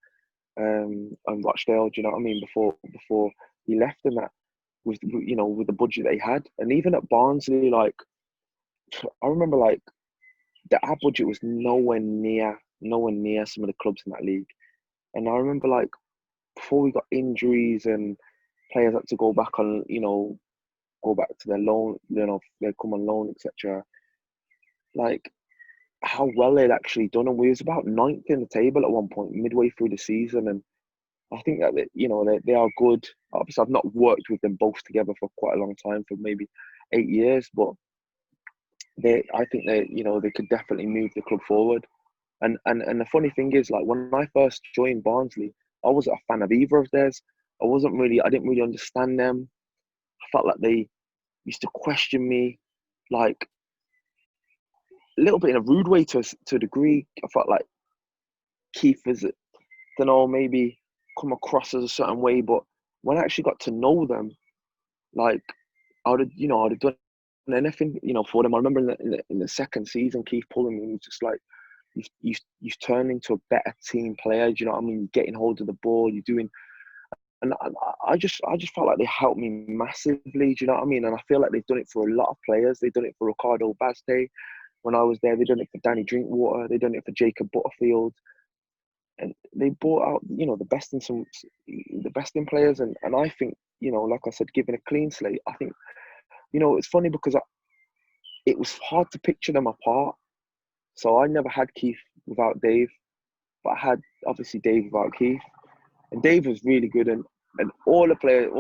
on Rochdale. Do you know what I mean? Before he left, and that with the budget they had, and even at Barnsley, like, I remember, like, our budget was nowhere near some of the clubs in that league. And I remember, like, before we got injuries and players had to go back to their loan, they come on loan, etc. Like, how well they'd actually done, and we was about ninth in the table at one point, midway through the season. And I think that they are good. Obviously, I've not worked with them both together for quite a long time, for maybe 8 years, but I think they could definitely move the club forward. And the funny thing is, like, when I first joined Barnsley, I wasn't a fan of either of theirs. I didn't really understand them. I felt like they used to question me, like, a little bit in a rude way to a degree. I felt like Keith was, I don't know, maybe come across as a certain way. But when I actually got to know them, like, I would have done anything, for them. I remember in the second season, Keith pulling me, he was just like, you've turned into a better team player. Do you know what I mean? You're getting hold of the ball. You're doing, and I just felt like they helped me massively. Do you know what I mean? And I feel like they've done it for a lot of players. They've done it for Ricardo Bazte when I was there. They've done it for Danny Drinkwater. They've done it for Jacob Butterfield. And they brought out, the best in players. And I think like I said, given a clean slate, I think, it's funny because it was hard to picture them apart. So I never had Keith without Dave, but I had obviously Dave without Keith. And Dave was really good, and all the players,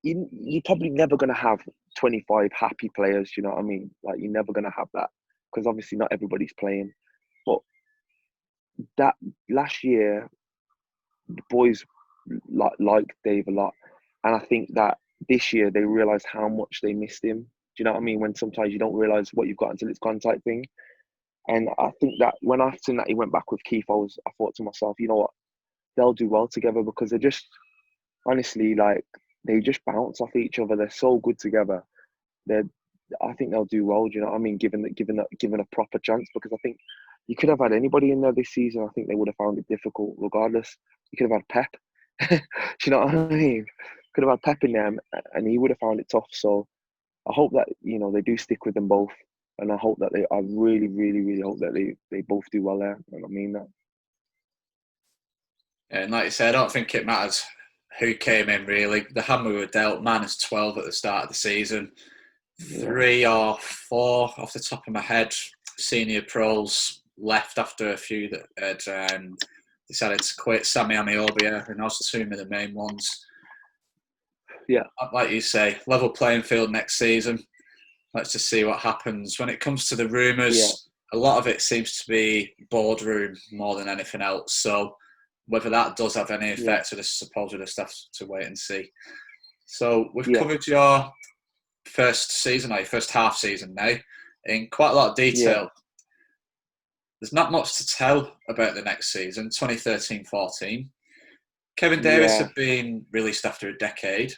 you're probably never going to have 25 happy players, you know what I mean? Like, you're never going to have that because obviously not everybody's playing. But that last year, the boys liked Dave a lot. And I think that this year they realised how much they missed him. Do you know what I mean? When sometimes you don't realise what you've got until it's gone type thing. And I think that when I seen that he went back with Keith, I thought to myself, you know what? They'll do well together because they're just, honestly, like, they just bounce off each other. They're so good together. I think they'll do well. Do you know what I mean? Given a proper chance, because I think you could have had anybody in there this season. I think they would have found it difficult regardless. You could have had Pep. Do you know what I mean? Could have had Pep in there, and he would have found it tough. So I hope that they do stick with them both, and I hope that I really, really, really hope that they both do well there. And I mean that. And like you said, I don't think it matters who came in really. The hand we were dealt, -12 at the start of the season. Yeah. 3 or 4 off the top of my head, senior pros left after a few that had decided to quit. Sammy Amiobia and Osasuna are the main ones. Yeah. Like you say, level playing field next season. Let's just see what happens. When it comes to the rumours, a lot of it seems to be boardroom more than anything else. So whether that does have any effect, I suppose we'll just have to wait and see. So we've covered your first season, or your first half season now, in quite a lot of detail. Yeah. There's not much to tell about the next season, 2013-14. Kevin Davies had been released after a decade,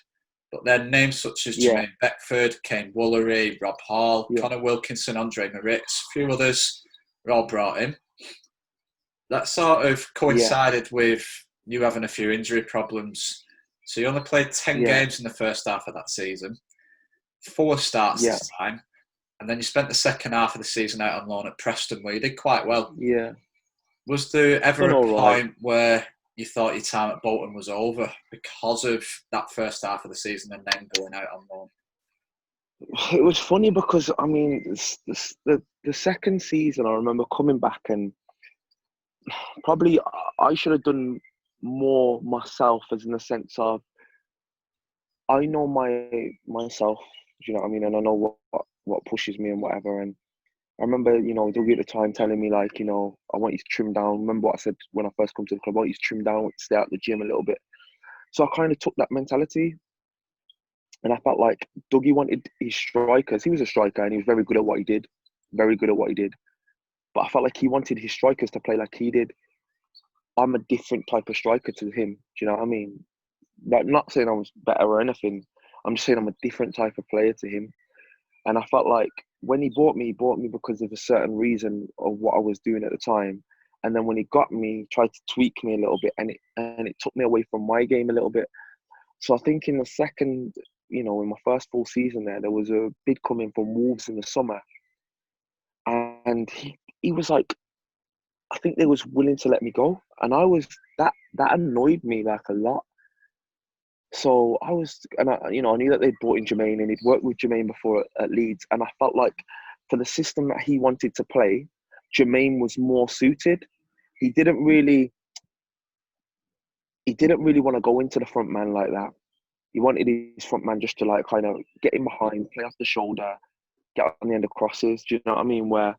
but then names such as Jermaine Beckford, Kane Woolery, Rob Hall, Connor Wilkinson, Andre Moritz, a few others were all brought in. That sort of coincided with you having a few injury problems. So you only played 10 games in the first half of that season, 4 starts this time, and then you spent the second half of the season out on loan at Preston, where you did quite well. Yeah. Was there ever a point where you thought your time at Bolton was over because of that first half of the season and then going out on loan? It was funny because, I mean, the second season, I remember coming back, and probably I should have done more myself, as in the sense of I know myself, you know what I mean, and I know what pushes me and whatever. And I remember, Dougie at the time telling me, like, I want you to trim down. Remember what I said when I first come to the club? I want you to trim down, stay out the gym a little bit. So I kind of took that mentality, and I felt like Dougie wanted his strikers. He was a striker, and he was very good at what he did. Very good at what he did. But I felt like he wanted his strikers to play like he did. I'm a different type of striker to him. Do you know what I mean? Like, not saying I was better or anything. I'm just saying I'm a different type of player to him. And I felt like when he bought me because of a certain reason of what I was doing at the time. And then when he got me, he tried to tweak me a little bit, and it took me away from my game a little bit. So I think in the second, in my first full season there was a bid coming from Wolves in the summer. And he was like, I think they was willing to let me go. And that annoyed me like a lot. So I knew that they'd brought in Jermaine, and he'd worked with Jermaine before at Leeds. And I felt like for the system that he wanted to play, Jermaine was more suited. He didn't really want to go into the front man like that. He wanted his front man just to, like, kind of get in behind, play off the shoulder, get on the end of crosses. Do you know what I mean? Where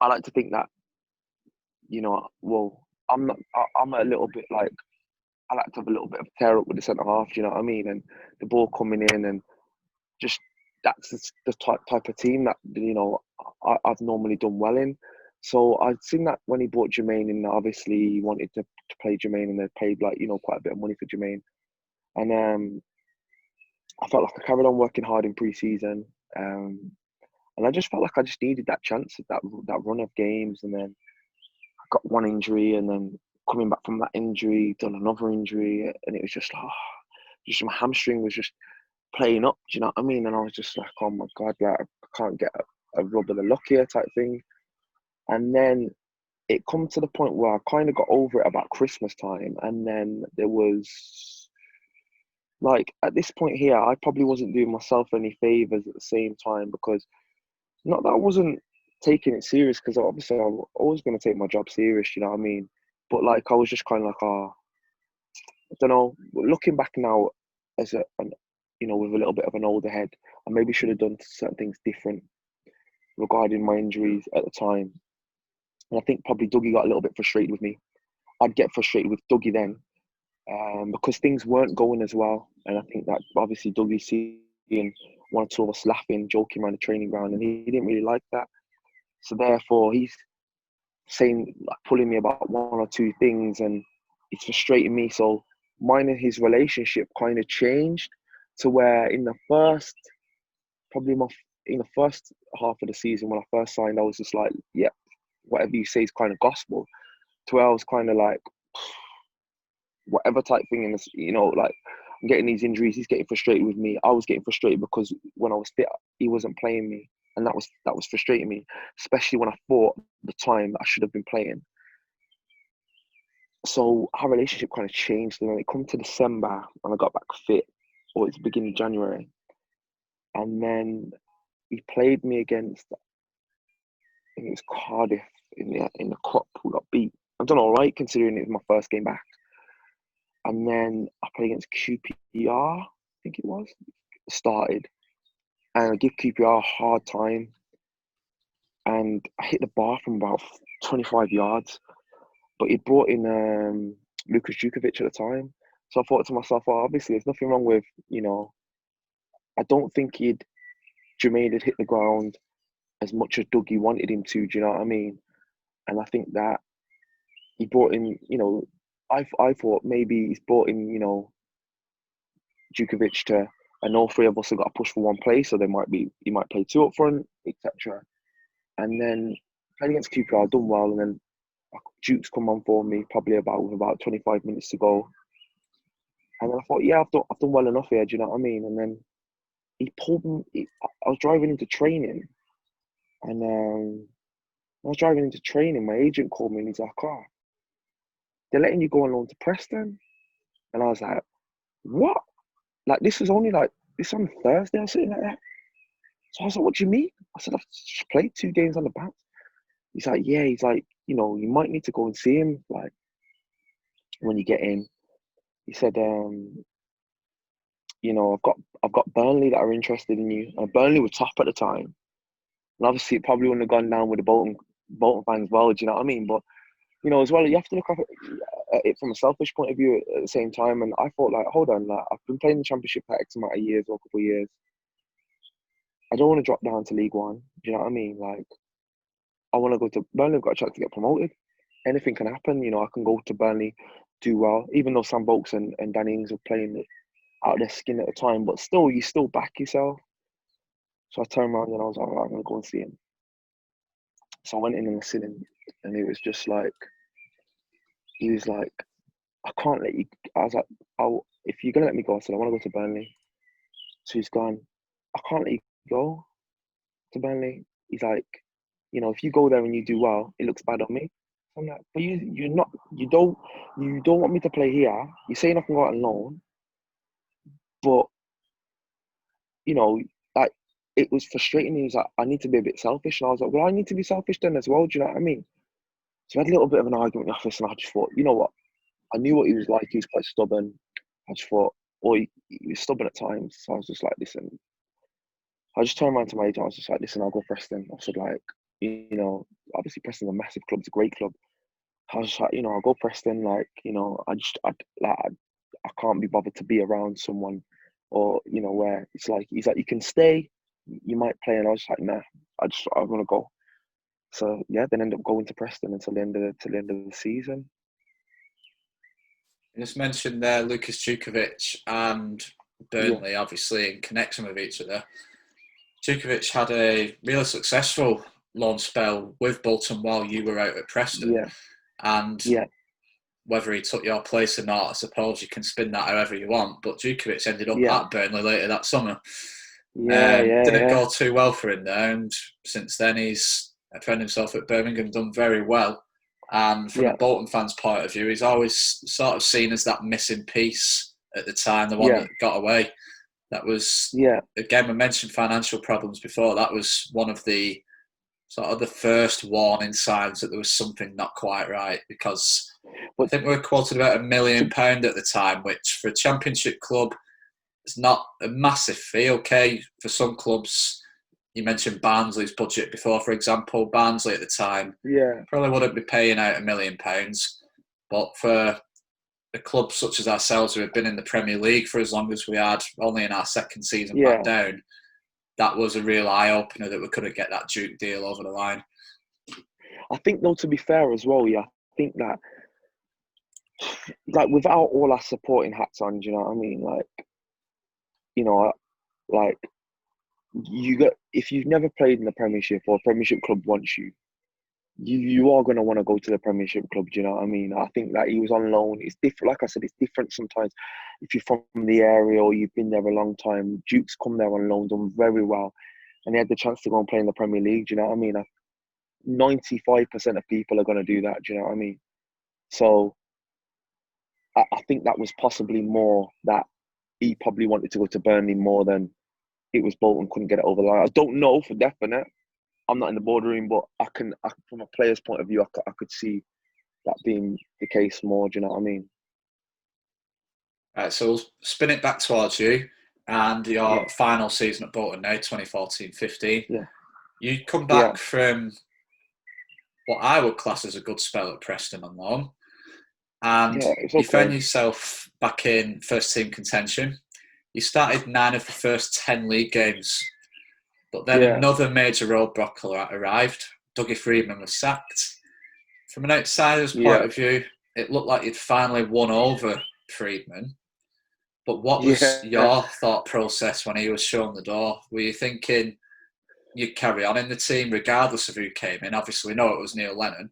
I like to think that, I'm a little bit like, I like to have a little bit of tear up with the centre half. Do you know what I mean? And the ball coming in, and just that's the type of team that I've normally done well in. So I'd seen that when he bought Jermaine in. Obviously, he wanted to play Jermaine, and they paid, like, quite a bit of money for Jermaine. And I felt like I carried on working hard in pre-season, and I just felt like I just needed that chance, that run of games. And then I got one injury, and then coming back from that injury, done another injury, and it was just just my hamstring was just playing up. Do you know what I mean? And I was just like, oh my God, like, I can't get a rub of the luck here type thing. And then it come to the point where I kind of got over it about Christmas time, and then there was like at this point here, I probably wasn't doing myself any favors at the same time, because not that I wasn't taking it serious, because obviously I'm always going to take my job serious, you know what I mean? But like I was just kind of like, I don't know. Looking back now, as with a little bit of an older head, I maybe should have done certain things different regarding my injuries at the time. And I think probably Dougie got a little bit frustrated with me. I'd get frustrated with Dougie then, because things weren't going as well. And I think that obviously Dougie seeing one or two of us laughing, joking around the training ground, and he didn't really like that. So therefore, he's saying, like, pulling me about one or two things, and it's frustrating me. So mine and his relationship kind of changed to where in the first, probably in the first half of the season when I first signed, I was just like, yeah, whatever you say is kind of gospel. To where I was kind of like, whatever type thing, and like, I'm getting these injuries, he's getting frustrated with me. I was getting frustrated because when I was fit, he wasn't playing me, and that was frustrating me, especially when I thought the time that I should have been playing. So our relationship kind of changed, and when it come to December and I got back fit, or it's beginning of January, and then he played me against, I think it was Cardiff in the cup. We got beat. I've done all right considering it was my first game back. And then I played against QPR, I think it was, started. And I give QPR a hard time. And I hit the bar from about 25 yards. But he brought in Lucas Djukovic at the time. So I thought to myself, well, obviously there's nothing wrong with, I don't think Jermaine had hit the ground as much as Dougie wanted him to, do you know what I mean? And I think that he brought in, I thought maybe he's brought in, Djukovic to, and all three of us have got to push for one place, so he might play two up front, etc. And then playing against QPR, I done well, and then Duke's come on for me probably with about 25 minutes to go. And then I thought, yeah, I've done well enough here, do you know what I mean? And then he pulled me, I was driving into training, and my agent called me and he's like, they're letting you go on loan to Preston. And I was like, what? Like, this is on Thursday or something like that. So I was like, what do you mean? I said, I've just played 2 games on the bounce. He's like, yeah, you might need to go and see him, like, when you get in. He said, I've got Burnley that are interested in you. And Burnley were top at the time. And obviously it probably wouldn't have gone down with the Bolton fans well, do you know what I mean? But, as well, you have to look at it from a selfish point of view at the same time. And I thought, like, hold on, like, I've been playing the Championship for X amount of years or a couple of years. I don't want to drop down to League One. Do you know what I mean? Like, I want to go to Burnley. I've got a chance to get promoted. Anything can happen. I can go to Burnley, do well, even though Sam Vokes and Danny Ings were playing out of their skin at the time. But still, you still back yourself. So I turned around and I was like, all right, I'm going to go and see him. So I went in and I seen him, and he was just like, I can't let you. I was like, if you're going to let me go, I said, I want to go to Burnley. So he's gone, I can't let you go to Burnley. He's like, if you go there and you do well, it looks bad on me. I'm like, but you don't want me to play here. You're saying I can go out on loan, but like, it was frustrating. He was like, I need to be a bit selfish, and I was like, well, I need to be selfish then as well. Do you know what I mean? So I had a little bit of an argument in the office, and I just thought, you know what? I knew what he was like. He was quite stubborn. I just thought, he was stubborn at times. So I was just like, listen. I just turned around to my agent. I was just like, listen, I'll go Preston. I said, like, obviously Preston's a massive club. It's a great club. I was just like, I'll go Preston. Like, I can't be bothered to be around someone, or where it's like, he's like, you can stay, you might play, and I was just like, nah, I want to go. So yeah, then end up going to Preston until the end of the season. You just mentioned there Lucas Djukovic and Burnley, obviously in connection with each other. Djukovic had a really successful loan spell with Bolton while you were out at Preston. Yeah. And whether he took your place or not, I suppose you can spin that however you want. But Djukovic ended up at Burnley later that summer. Didn't go too well for him there, and since then he's found himself at Birmingham, done very well. And from a Bolton fan's point of view, he's always sort of seen as that missing piece at the time, the one Yeah. that got away. That was, Yeah. again, we mentioned financial problems before. That was one of the sort of the first warning signs that there was something not quite right, because I But think we were quoted about £1 million to, at the time, which for a championship club is not a massive fee. Okay, for some clubs, you mentioned Barnsley's budget before, for example. Barnsley at the time yeah. probably wouldn't be paying out £1 million, but for a club such as ourselves, who have been in the Premier League for as long as we had, only in our second season back Yeah. down, that was a real eye-opener that we couldn't get that Duke deal over the line. I think, though, to be fair as well, yeah, I think that, like, without all our supporting hats on, do you know what I mean? Like, you know, like, if you've never played in the Premiership or a Premiership club wants you, you are going to want to go to the Premiership club, do you know what I mean? I think that he was on loan. It's different. Like I said, it's different sometimes if you're from the area or you've been there a long time. Duke's come there on loan, done very well, and he had the chance to go and play in the Premier League, do you know what I mean? 95% of people are going to do that, do you know what I mean? So I think that was possibly more that he probably wanted to go to Burnley more than it was Bolton couldn't get it over the line. I don't know for definite. I'm not in the boardroom, but from a player's point of view, I could see that being the case more. Do you know what I mean? Right, so we'll spin it back towards you and your Yeah, final season at Bolton now, 2014-15. yeah, You come yeah, back from what I would class as a good spell at Preston on loan, and yeah. It's you found okay. yourself back in first team contention. You started 9 of the first 10 league games, but then Yeah, another major roadblock arrived. Dougie Freedman was sacked. From an outsider's point yeah, of view, it looked like you'd finally won over Freedman. But what was yeah. your thought process when he was shown the door? Were you thinking you'd carry on in the team regardless of who came in? Obviously, we know it was Lennon.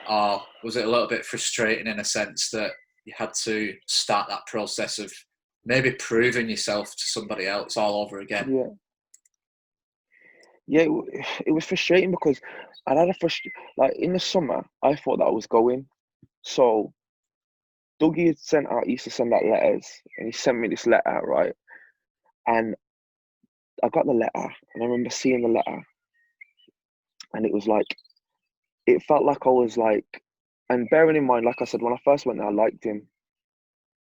Or was it a little bit frustrating in a sense that you had to start that process of maybe proving yourself to somebody else all over again? Yeah, yeah. It was frustrating because I had like in the summer. I thought that I was going. So Dougie had sent out. He used to send out letters, and he sent me this letter, right? And I got the letter, and I remember seeing the letter, and it was like it felt like I was like, and bearing in mind, like I said, when I first went there, I liked him.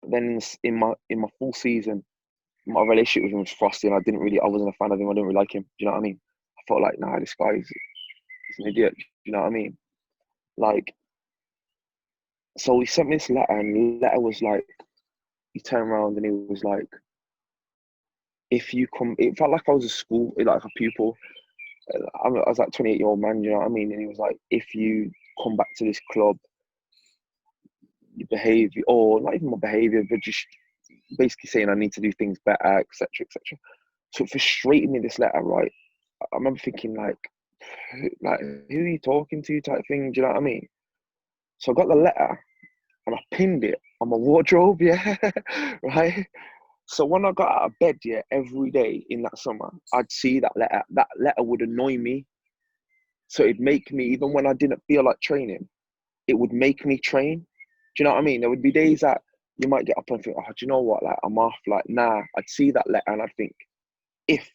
But then in my full season, my relationship with him was frosty, and I wasn't a fan of him. I didn't really like him. Do you know what I mean? I felt like, nah, this guy is he's an idiot. Do you know what I mean? Like, so he sent me this letter, and the letter was like, he turned around and he was like, if you come, it felt like I was a school, like a pupil. I was like 28-year-old man, you know what I mean? And he was like, if you come back to this club, your behaviour, or not even my behaviour, but just basically saying I need to do things better, etc., etc. So it frustrated me, this letter, right? I remember thinking who are you talking to, type thing. Do you know what I mean? So I got the letter and I pinned it on my wardrobe, yeah, right. So when I got out of bed, yeah, every day in that summer, I'd see that letter. That letter would annoy me. So it'd make me, even when I didn't feel like training, it would make me train. Do you know what I mean? There would be days that you might get up and think, oh, do you know what? Like, I'm off. Like, nah. I'd see that letter and I'd think, if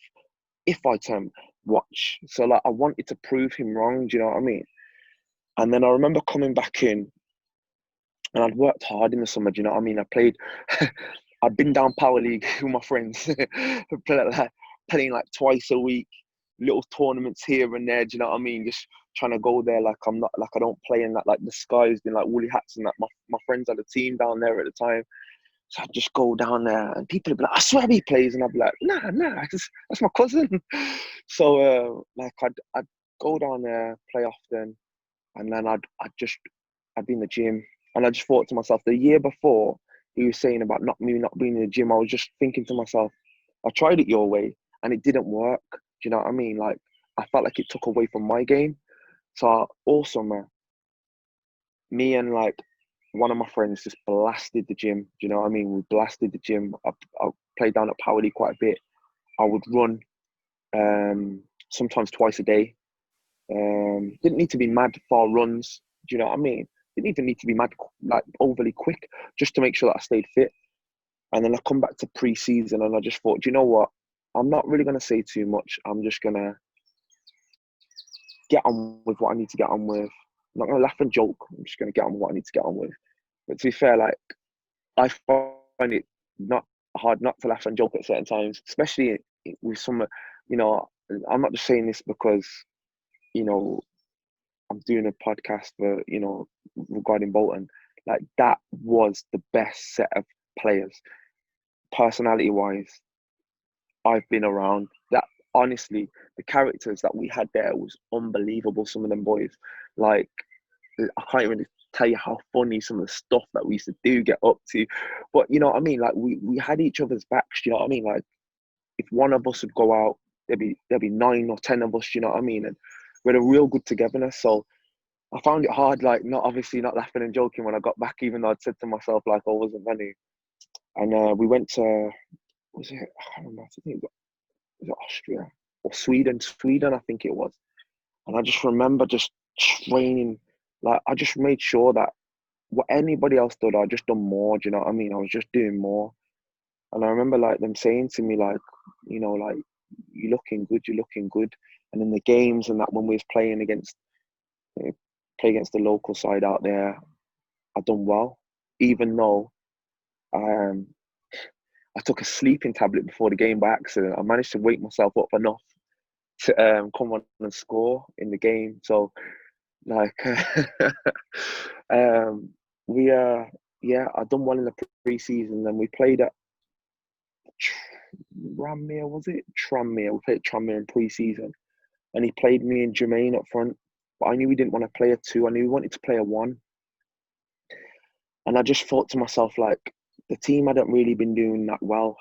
I turn watch. So like, I wanted to prove him wrong. Do you know what I mean? And then I remember coming back in, and I'd worked hard in the summer. Do you know what I mean? I played. I'd been down power league with my friends, playing like twice a week, little tournaments here and there. Do you know what I mean? Just trying to go there like I'm not, like I don't play in that, like the sky's been like woolly hats and that. My friends had a team down there at the time. So I'd just go down there and people would be like, I swear he plays. And I'd be like, nah, that's my cousin. So I'd go down there, play often. And then I'd be in the gym. And I just thought to myself, the year before he was saying about not being in the gym, I was just thinking to myself, I tried it your way and it didn't work. Do you know what I mean? Like, I felt like it took away from my game. So all summer, me and like one of my friends just blasted the gym. Do you know what I mean? We blasted the gym. I played down at Power League quite a bit. I would run sometimes twice a day. Didn't need to be mad far runs. Do you know what I mean? Didn't even need to be mad, like overly quick, just to make sure that I stayed fit. And then I come back to pre-season and I just thought, do you know what? I'm not really going to say too much. I'm just going to get on with what I need to get on with. I'm not going to laugh and joke. I'm just going to get on with what I need to get on with. But to be fair, like, I find it not hard not to laugh and joke at certain times, especially with some, you know, I'm not just saying this because, you know, I'm doing a podcast for, you know, regarding Bolton. Like, that was the best set of players, personality wise, I've been around. That, honestly, the characters that we had there was unbelievable. Some of them boys, like, I can't even tell you how funny some of the stuff that we used to do get up to. But you know what I mean? Like, we had each other's backs, you know what I mean? Like, if one of us would go out, there'd be 9 or 10 of us, you know what I mean? And we had a real good togetherness. So I found it hard, like, not laughing and joking when I got back, even though I'd said to myself, like, I wasn't Manny. And we went to, was it, I can't remember, I think was it Austria or Sweden? Sweden, I think it was. And I just remember just training, like, I just made sure that what anybody else did, I just done more, do you know what I mean? I was just doing more. And I remember, like, them saying to me, like, you know, like, you're looking good, you're looking good. And in the games and that, when we was playing against, play against the local side out there, I done well, even though I took a sleeping tablet before the game by accident. I managed to wake myself up enough to come on and score in the game. So, like, we yeah, I done well in the pre-season. Then we played at Tranmere, was it? Tranmere. We played at Tranmere in pre-season, and he played me and Jermaine up front. But I knew we didn't want to play a 2. I knew we wanted to play a 1. And I just thought to myself, like, the team hadn't really been doing that well,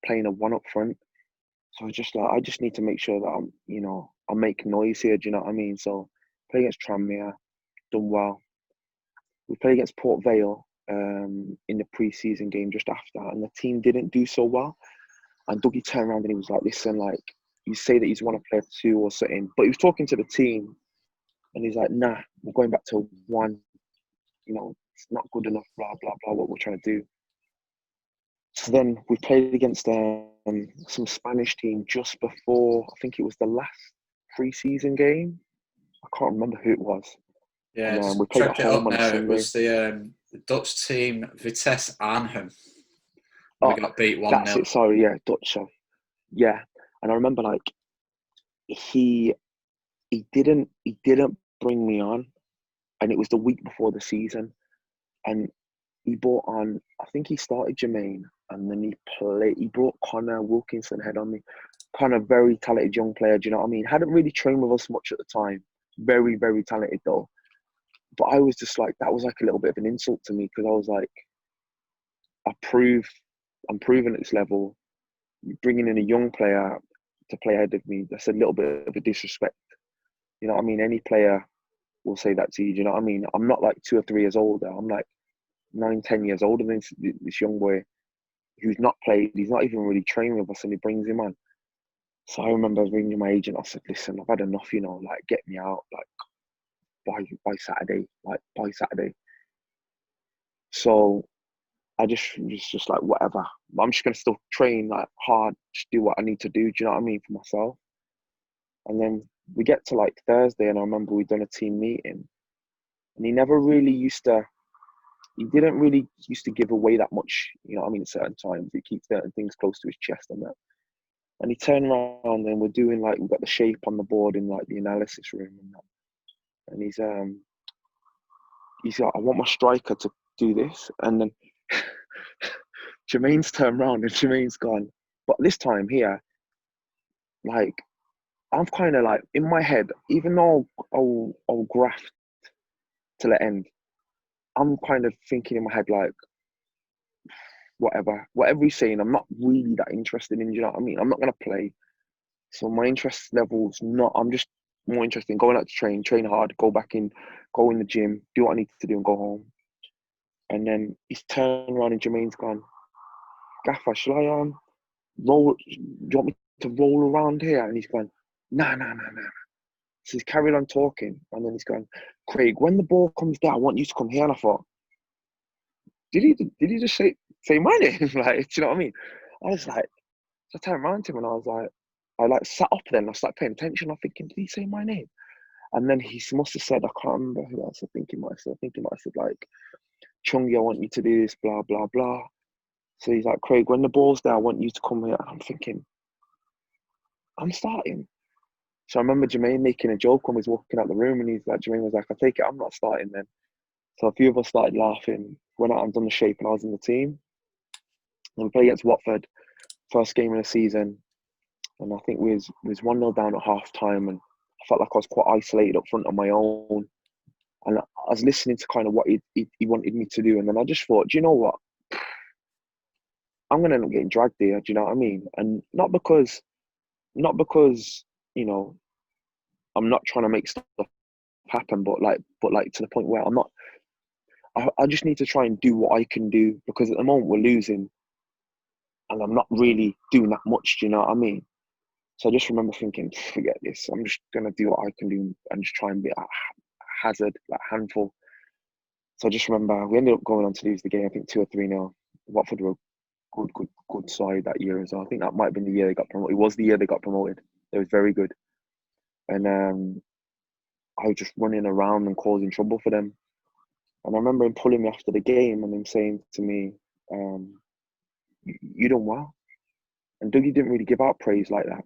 playing a 1 up front. So I was just like, I just need to make sure that I'm, you know, I make noise here. Do you know what I mean? So play against Tranmere, done well. We played against Port Vale in the pre-season game just after, and the team didn't do so well. And Dougie turned around and he was like, listen, like, you say that you want to play a 2 or something, but he was talking to the team, and he's like, nah, we're going back to 1. You know, it's not good enough, blah, blah, blah, what we're trying to do. So then we played against some Spanish team just before, I think it was the last pre-season game. I can't remember who it was. Yeah, And we just played at checked it home up on a now. It Sunday. was the Dutch team Vitesse Arnhem. We Oh, got beat 1-0. that's it. Sorry, yeah, Dutch. Yeah, and I remember, like, he didn't bring me on, and it was the week before the season, and he brought on, I think he started Jermaine, and then he brought Connor Wilkinson head on me. Connor, very talented young player, do you know what I mean? Hadn't really trained with us much at the time. Very, very talented though. But I was just like, that was like a little bit of an insult to me, because I was like, I'm proven at this level. Bringing in a young player to play ahead of me, that's a little bit of a disrespect. You know what I mean? Any player will say that to you, do you know what I mean? I'm not like 2 or 3 years older. I'm like 9, 10 years older than this young boy who's not played. He's not even really trained with us, and he brings him on. So I remember ringing my agent. I said, listen, I've had enough, you know, like, get me out, like, by Saturday, like, by Saturday. So I just was just like, whatever. I'm just going to still train, like, hard, just do what I need to do, do you know what I mean, for myself. And then we get to, like, Thursday, and I remember we'd done a team meeting, and he didn't really used to give away that much, you know what I mean, at certain times. He keeps certain things close to his chest and that. And he turned around, and we're doing, like, we've got the shape on the board in, like, the analysis room and that. And he's like, I want my striker to do this. And then Jermaine's turned around, and Jermaine's gone. But this time here, like, I'm kind of like, in my head, even though I'll graft to the end, I'm kind of thinking in my head, like, whatever he's saying, I'm not really that interested in, you know what I mean? I'm not going to play. So my interest level's not, I'm just more interested in going out to train hard, go back in, go in the gym, do what I need to do and go home. And then he's turned around and Jermaine's gone, Gaffer, shall I roll, do you want me to roll around here? And he's gone, nah. So he's carried on talking, and then he's gone, Craig, when the ball comes down, I want you to come here. And I thought, did he just say my name? Like, do you know what I mean? I was like, so I turned around to him and I was like, I like sat up then. I started paying attention. I'm thinking, did he say my name? And then he must have said, I can't remember who else I think he might have said. I think he might have said like, Chungi, I want you to do this, blah, blah, blah. So he's like, Craig, when the ball's there, I want you to come here. And I'm thinking, I'm starting. So I remember Jermaine making a joke when we was walking out the room, and Jermaine was like, I take it, I'm not starting then. So a few of us started laughing, went out and done the shape, and I was in the team. And we played against Watford, first game of the season. And I think we was 1-0 down at half time, and I felt like I was quite isolated up front on my own. And I was listening to kind of what he wanted me to do. And then I just thought, do you know what? I'm going to end up getting dragged here. Do you know what I mean? And not because, you know, I'm not trying to make stuff happen, but like to the point where I'm not, I just need to try and do what I can do, because at the moment we're losing and I'm not really doing that much. Do you know what I mean? So I just remember thinking, forget this. I'm just going to do what I can do and just try and be a hazard, like handful. So I just remember we ended up going on to lose the game, I think 2 or 3-0. Watford were a good side that year as well. I think that might have been the year they got promoted. It was the year they got promoted. It was very good. And I was just running around and causing trouble for them. And I remember him pulling me after the game and him saying to me, you done well. And Dougie didn't really give out praise like that.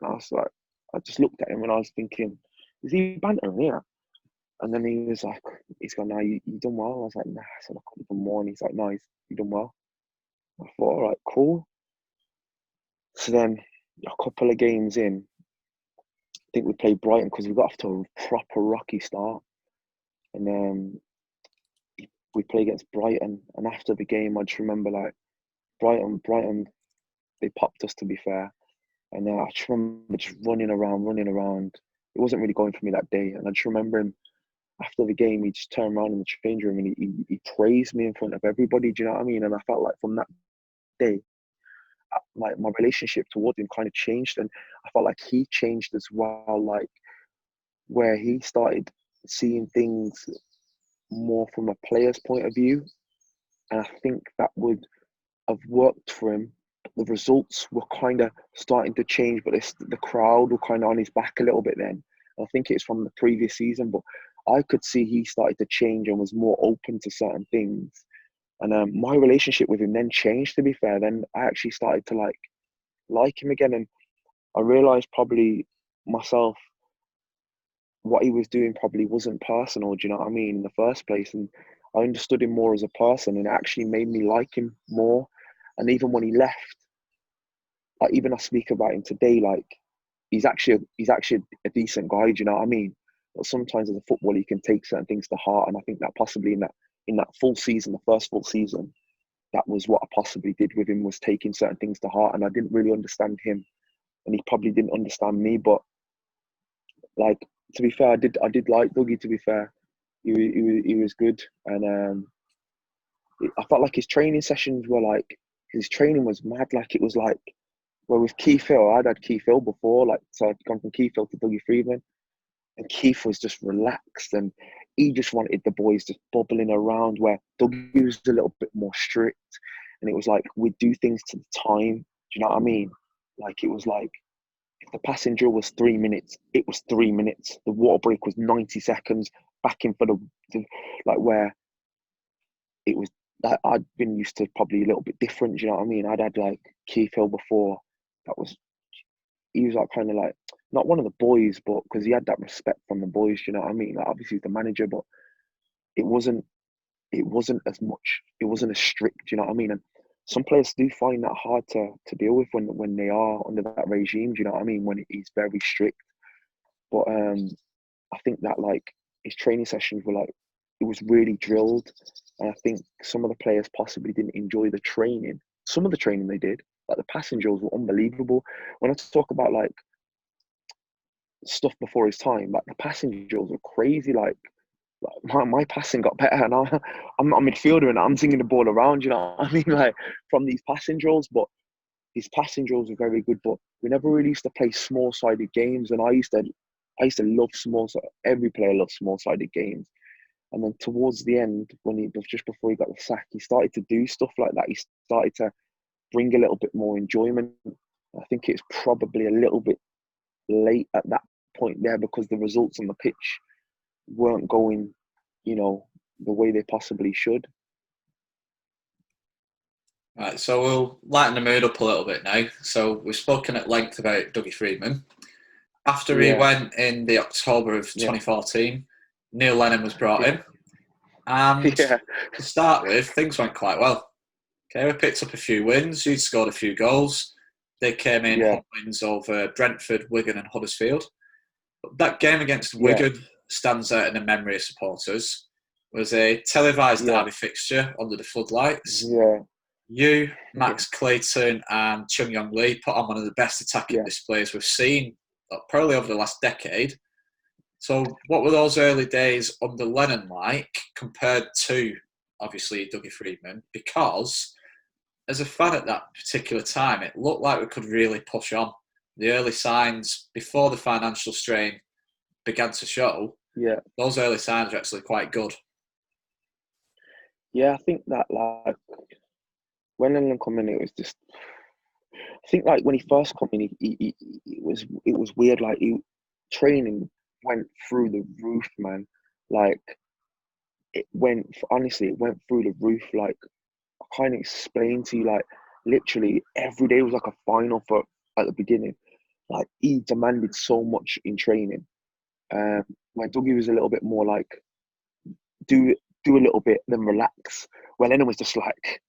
I was like, I just looked at him and I was thinking, is he bantering here? And then he was like, he's gone, no, you done well. I was like, nah, I said, I could have done more. And he's like, no, you done well. I thought, all right, cool. So then a couple of games in, I think we played Brighton because we got off to a proper rocky start. And then we played against Brighton. And after the game, I just remember like Brighton, they popped us, to be fair. And I just remember just running around. It wasn't really going for me that day. And I just remember him after the game, he just turned around in the change room and he praised me in front of everybody. Do you know what I mean? And I felt like from that day, like my relationship towards him kind of changed, and I felt like he changed as well. Like where he started seeing things more from a player's point of view, and I think that would have worked for him. The results were kind of starting to change, but the crowd were kind of on his back a little bit then. I think it's from the previous season, but I could see he started to change and was more open to certain things. And my relationship with him then changed, to be fair. Then I actually started to like him again. And I realised probably myself, what he was doing probably wasn't personal, do you know what I mean, in the first place. And I understood him more as a person, and it actually made me like him more. And even when he left, like even I speak about him today, like he's actually a decent guy, do you know what I mean? But sometimes as a footballer, you can take certain things to heart, and I think that possibly in that full season, the first full season, that was what I possibly did with him, was taking certain things to heart, and I didn't really understand him, and he probably didn't understand me. But like, to be fair, I did like Dougie. To be fair, he was good, and I felt like his training sessions were like, his training was mad. Like it was like, well, with Keith Hill, I'd had Keith Hill before, like so I'd gone from Keith Hill to Dougie Freedman, and Keith was just relaxed, and he just wanted the boys just bubbling around, where Dougie was a little bit more strict, and it was like we'd do things to the time. Do you know what I mean? Like it was like, if the passing drill was 3 minutes, it was 3 minutes. The water break was 90 seconds. Back in for the like where it was. Like, I'd been used to probably a little bit different. Do you know what I mean? I'd had like Keith Hill before. He was like kind of like not one of the boys, but because he had that respect from the boys. Do you know what I mean? Like obviously he's the manager, but it wasn't as much. It wasn't as strict. Do you know what I mean? And some players do find that hard to deal with when they are under that regime. Do you know what I mean? When it is very strict. But I think that like his training sessions were like, it was really drilled, and I think some of the players possibly didn't enjoy the training. Some of the training they did, like the passing drills, were unbelievable. When I talk about like stuff before his time, like the passing drills were crazy. Like my passing got better, and I'm not a midfielder, and I'm singing the ball around. You know what I mean? Like from these passing drills, but his passing drills were very good. But we never really used to play small-sided games, and I used to love every player loves small-sided games. And then towards the end, just before he got the sack, he started to do stuff like that. He started to bring a little bit more enjoyment. I think it's probably a little bit late at that point there because the results on the pitch weren't going, the way they possibly should. Right, so we'll lighten the mood up a little bit now. So we've spoken at length about Dougie Freedman. After he went in the October of 2014, Neil Lennon was brought in. And to start with, things went quite well. Okay, we picked up a few wins. You'd scored a few goals. They came in hot wins over Brentford, Wigan and Huddersfield. But that game against Wigan stands out in the memory of supporters. It was a televised derby fixture under the floodlights. Yeah. You, Max Clayton and Chung Yong Lee put on one of the best attacking displays we've seen probably over the last decade. So what were those early days under Lennon like compared to, obviously, Dougie Freedman? Because as a fan at that particular time, it looked like we could really push on. The early signs before the financial strain began to show, those early signs are actually quite good. Yeah, I think that like when Lennon came in, it was just. I think like when he first came in, it was weird. Like training went through the roof, man. Like it went through the roof. Like I can't explain to you. Like literally every day was like a final for at the beginning. Like he demanded so much in training. Where Dougie was a little bit more like do a little bit, then relax. Well, Lennon was just like,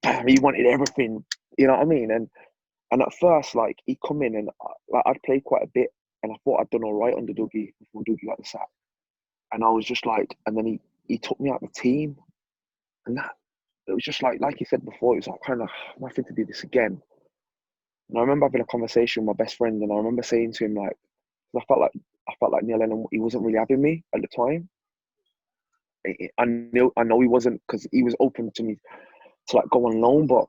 bam, he wanted everything. You know what I mean? And at first, like he come in and like I'd played quite a bit, and I thought I'd done all right under Dougie before Dougie got the sack. And I was just like, and then he took me out of the team, and that it was just like you said before, it was like kind of nothing to do this again. And I remember having a conversation with my best friend, and I remember saying to him like, I felt like Neil Lennon, he wasn't really having me at the time. I know he wasn't because he was open to me to like go on loan, but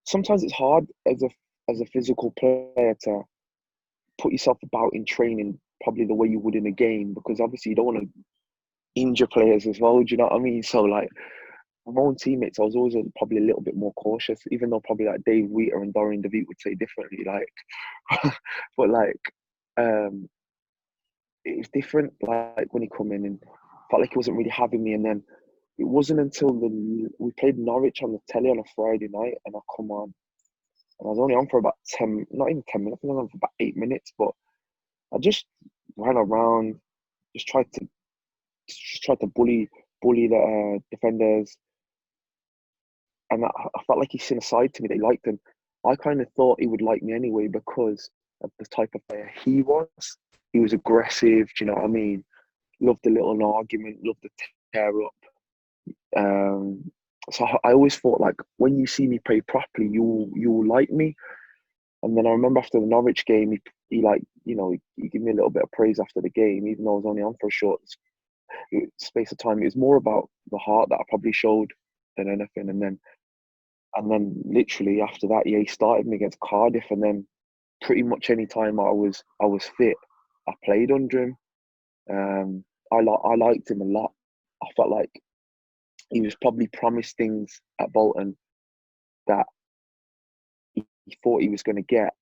sometimes it's hard as a physical player to put yourself about in training probably the way you would in a game because obviously you don't want to injure players as well. Do you know what I mean? So like my own teammates, I was always probably a little bit more cautious, even though probably like Dave Wheater and Dorian DeVito would say differently. Like, but like, it was different. Like when he come in and felt like he wasn't really having me, and then it wasn't until we played Norwich on the telly on a Friday night, and I come on, and I was only on for about 10, not even 10 minutes. I think I was on for about 8 minutes, but I just ran around, just tried to bully the defenders, and I felt like he seen a side to me that he liked him. I kind of thought he would like me anyway because of the type of player he was. He was aggressive. Do you know what I mean? Loved a little argument. Loved to tear up. So I always thought like when you see me play properly, you'll like me. And then I remember after the Norwich game, he like he gave me a little bit of praise after the game, even though I was only on for a short space of time. It was more about the heart that I probably showed than anything. And then literally after that, he started me against Cardiff, and then pretty much any time I was fit, I played under him. I liked him a lot. I felt like he was probably promised things at Bolton that he thought he was going to get,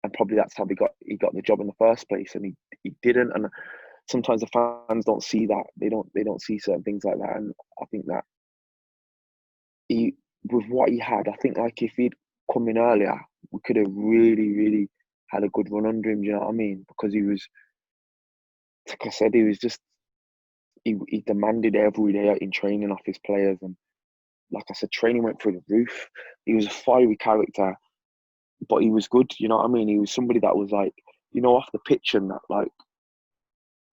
and probably that's how he got the job in the first place, and he didn't. And sometimes the fans don't see that. They don't see certain things like that, and I think that with what he had, I think like if he'd come in earlier, we could have really, really had a good run under him. Do you know what I mean? Because he was, like I said, he was just he demanded every day in training off his players, and like I said, training went through the roof. He was a fiery character, but he was good. You know what I mean? He was somebody that was like, off the pitch and that like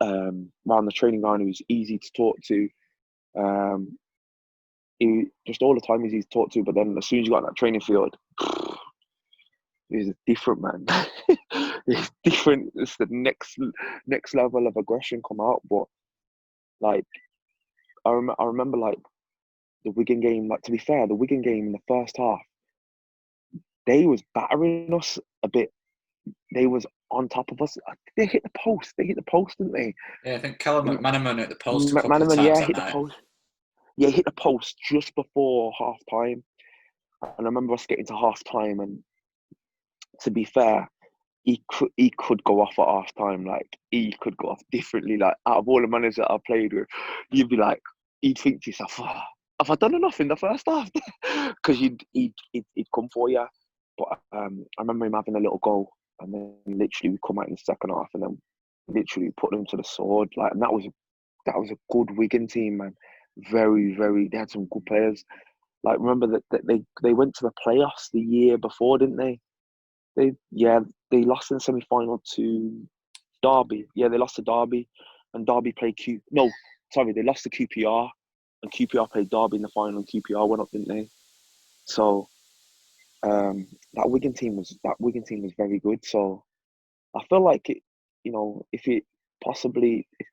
around the training ground, he was easy to talk to. He just all the time he's easy to talk to, but then as soon as you got on that training field, he's a different man. It's different. It's the next level of aggression come out. But like I remember like the Wigan game. Like to be fair, the Wigan game in the first half, they was battering us a bit. They was on top of us. They hit the post. They hit the post, didn't they? Yeah, I think Callum And McManaman at the post a couple of Manneman, times yeah, that hit the night. post. Yeah, hit the post just before half time. And I remember us getting to half time, and to be fair, he could go off at half time. Like, he could go off differently. Like, out of all the managers that I played with, you'd be like, he'd think to yourself, oh, have I done enough in the first half? Because he'd come for you. But I remember him having a little goal, and then literally we come out in the second half, and then literally put them to the sword. Like, and that was a good Wigan team, man. Very, very. They had some good players. Like, remember that they went to the playoffs the year before, didn't they? They lost in the semi-final to Derby. Yeah, they lost to Derby, and Derby played No, sorry, they lost to QPR, and QPR played Derby in the final, and QPR went up, didn't they? So that Wigan team was very good. So I feel like it, if the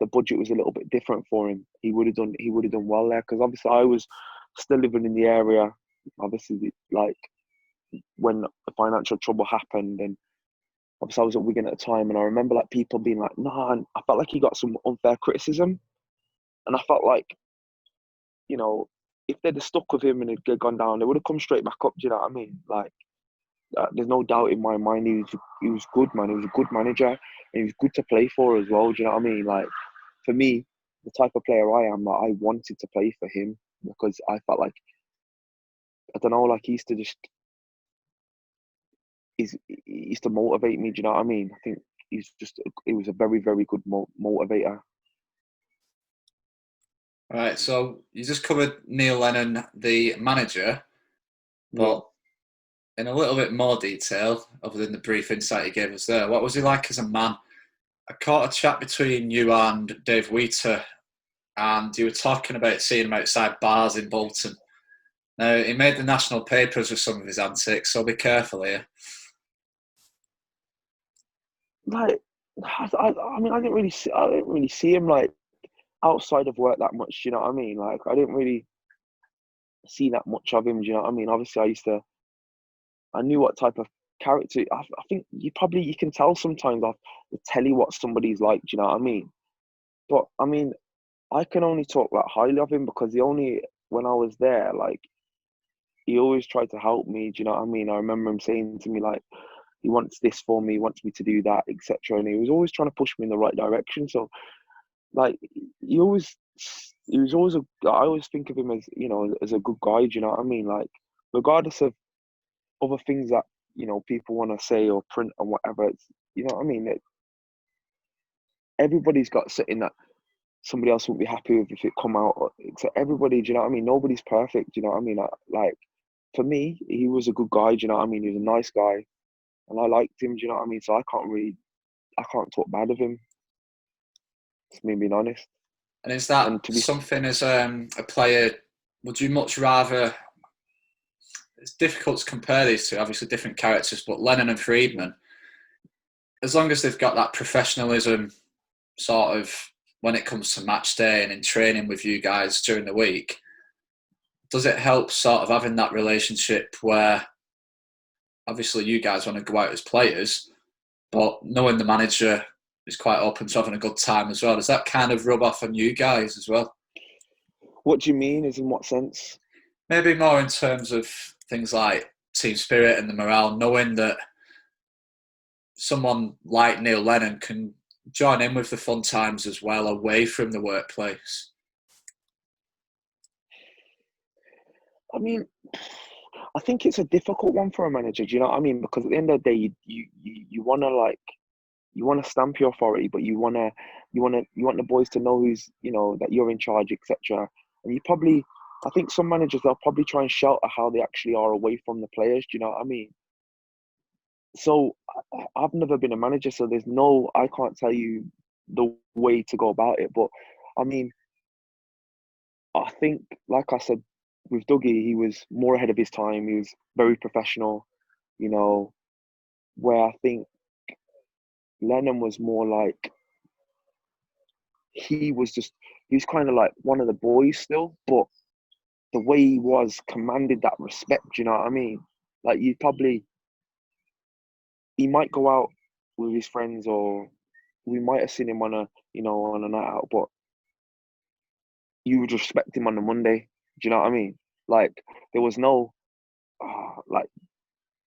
budget was a little bit different for him, he would have done well there. Because obviously I was still living in the area. Obviously, like, when the financial trouble happened, and obviously I was at Wigan at the time, and I remember like people being like, "Nah," and I felt like he got some unfair criticism, and I felt like, if they'd have stuck with him and he'd gone down, they would have come straight back up. Do you know what I mean? Like, there's no doubt in my mind he was good, man. He was a good manager, and he was good to play for as well. Do you know what I mean? Like, for me, the type of player I am, like, I wanted to play for him because I felt like, I don't know, like, he used to motivate me. Do you know what I mean? I think he was a very, very good motivator. Right, so you just covered Neil Lennon, the manager, Yeah. but in a little bit more detail, other than the brief insight you gave us there, what was he like as a man? I caught a chat between you and Dave Wheater, and you were talking about seeing him outside bars in Bolton. Now, he made the national papers with some of his antics, so be careful here. Like, I mean, I didn't really see him like outside of work that much. You know what I mean? Like, I didn't really see that much of him. Do you know what I mean? Obviously, I knew what type of character. I think you can tell sometimes off the telly what somebody's like. Do you know what I mean? But I mean, I can only talk like highly of him because when I was there, like, he always tried to help me. Do you know what I mean? I remember him saying to me like, he wants this for me, he wants me to do that, etc. And he was always trying to push me in the right direction. So, like, he was always I always think of him as, as a good guy. Do you know what I mean? Like, regardless of other things that, people want to say or print and whatever, it's, you know what I mean? Everybody's got something that somebody else wouldn't be happy with if it come out. Except everybody, do you know what I mean? Nobody's perfect. Do you know what I mean? Like, for me, he was a good guy. Do you know what I mean? He was a nice guy, and I liked him. Do you know what I mean? So I can't talk bad of him. It's me being honest. And is that And to be something as a player, would you much rather, it's difficult to compare these two, obviously different characters, but Lennon and Freedman, as long as they've got that professionalism sort of when it comes to match day and in training with you guys during the week, does it help sort of having that relationship where obviously you guys want to go out as players, but knowing the manager is quite open to having a good time as well? Does that kind of rub off on you guys as well? What do you mean? Is in what sense? Maybe more in terms of things like team spirit and the morale, knowing that someone like Neil Lennon can join in with the fun times as well away from the workplace. I mean, I think it's a difficult one for a manager. Do you know what I mean? Because at the end of the day, you want to, like, you want to stamp your authority, but you want the boys to know that you're in charge, etc. And I think some managers, they'll probably try and shelter how they actually are away from the players. Do you know what I mean? So I've never been a manager, so I can't tell you the way to go about it. But I mean, I think, like I said, with Dougie, he was more ahead of his time. He was very professional, you know, where I think Lennon was more like, he was kind of like one of the boys still, but the way he was commanded that respect. You know what I mean? Like, he might go out with his friends, or we might have seen him on a on a night out, but you would respect him on the Monday. Do you know what I mean? Like there was no like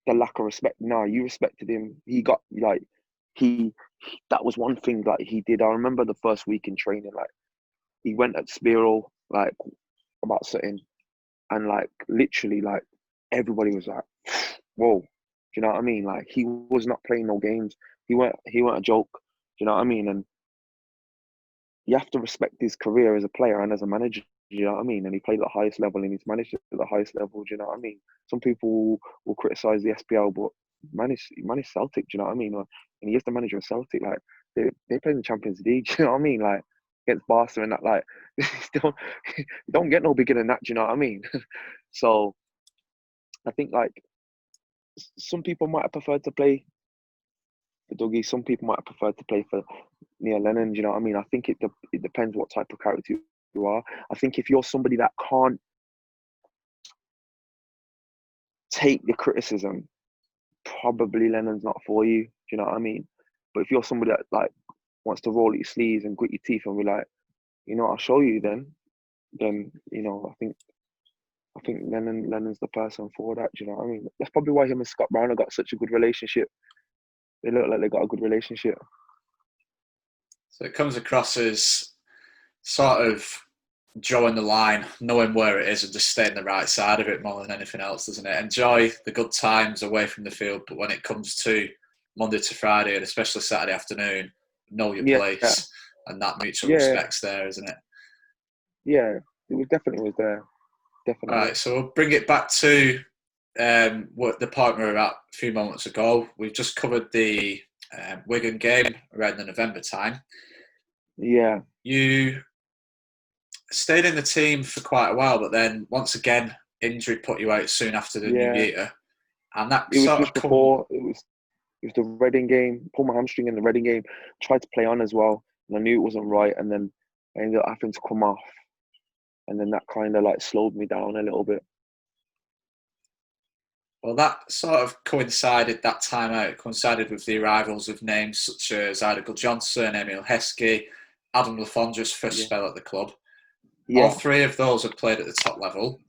the lack of respect. No, you respected him. He got like that was one thing like he did. I remember the first week in training, like he went at Spiral like about something, and like literally like everybody was like, whoa. Do you know what I mean? Like he was not playing no games. He weren't a joke. Do you know what I mean? And you have to respect his career as a player and as a manager. You know what I mean? And he played at the highest level, and he's managed at the highest level. Do you know what I mean? Some people will criticize the SPL, but he managed Celtic. Do you know what I mean? And he is the manager of Celtic. Like they play in the Champions League. Do you know what I mean? Like against Barca and that. Like don't you don't get no bigger than that. Do you know what I mean? So I think like some people might have preferred to play for Dougie. Some people might have preferred to play for Lennon. Do you know what I mean? I think it depends what type of character you are. I think if you're somebody that can't take the criticism, probably Lennon's not for you. Do you know what I mean? But if you're somebody that like wants to roll your sleeves and grit your teeth and be like, I'll show you then I think Lennon's the person for that. Do you know what I mean? That's probably why him and Scott Brown have got such a good relationship. They look like they got a good relationship. So it comes across as sort of drawing the line, knowing where it is, and just staying the right side of it more than anything else, doesn't it? Enjoy the good times away from the field, but when it comes to Monday to Friday, and especially Saturday afternoon, know your place, and that mutual respect's there, isn't it? Yeah, it definitely was there. Definitely. All right, so we'll bring it back to what the point we were at a few moments ago. We've just covered the Wigan game around the November time. Yeah. You stayed in the team for quite a while, but then once again, injury put you out soon after the new year. And that it was just before it was the Reading game. Pulled my hamstring in the Reading game. Tried to play on as well, and I knew it wasn't right. And then I ended up having to come off, and then that kind of like slowed me down a little bit. Well, that sort of coincided with the arrivals of names such as Ida Johnson, Emil Heskey, Adam Lafondra's first spell at the club. Yeah. All three of those have played at the top level.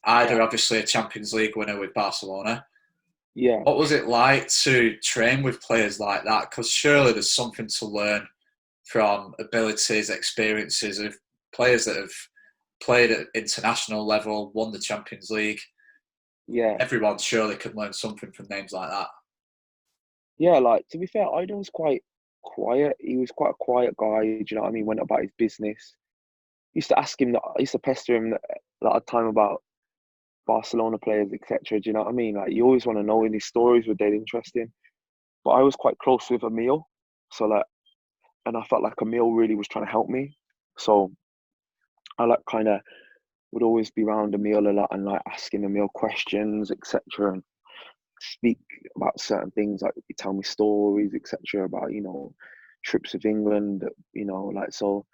Ida, obviously, a Champions League winner with Barcelona. Yeah. What was it like to train with players like that? Because surely there's something to learn from abilities, experiences of players that have played at international level, won the Champions League. Yeah. Everyone surely could learn something from names like that. Yeah, like, to be fair, Ida was quite quiet. He was quite a quiet guy, do you know what I mean? Went about his business. Used to ask him, I used to pester him a lot of time about Barcelona players, etc. Do you know what I mean? Like, you always want to know, and his stories were dead interesting. But I was quite close with Emil. So, like, and I felt like Emil really was trying to help me. So I like kind of would always be around Emil a lot and like asking Emil questions, etc. And speak about certain things, like he tell me stories, etc. about trips with England, like. So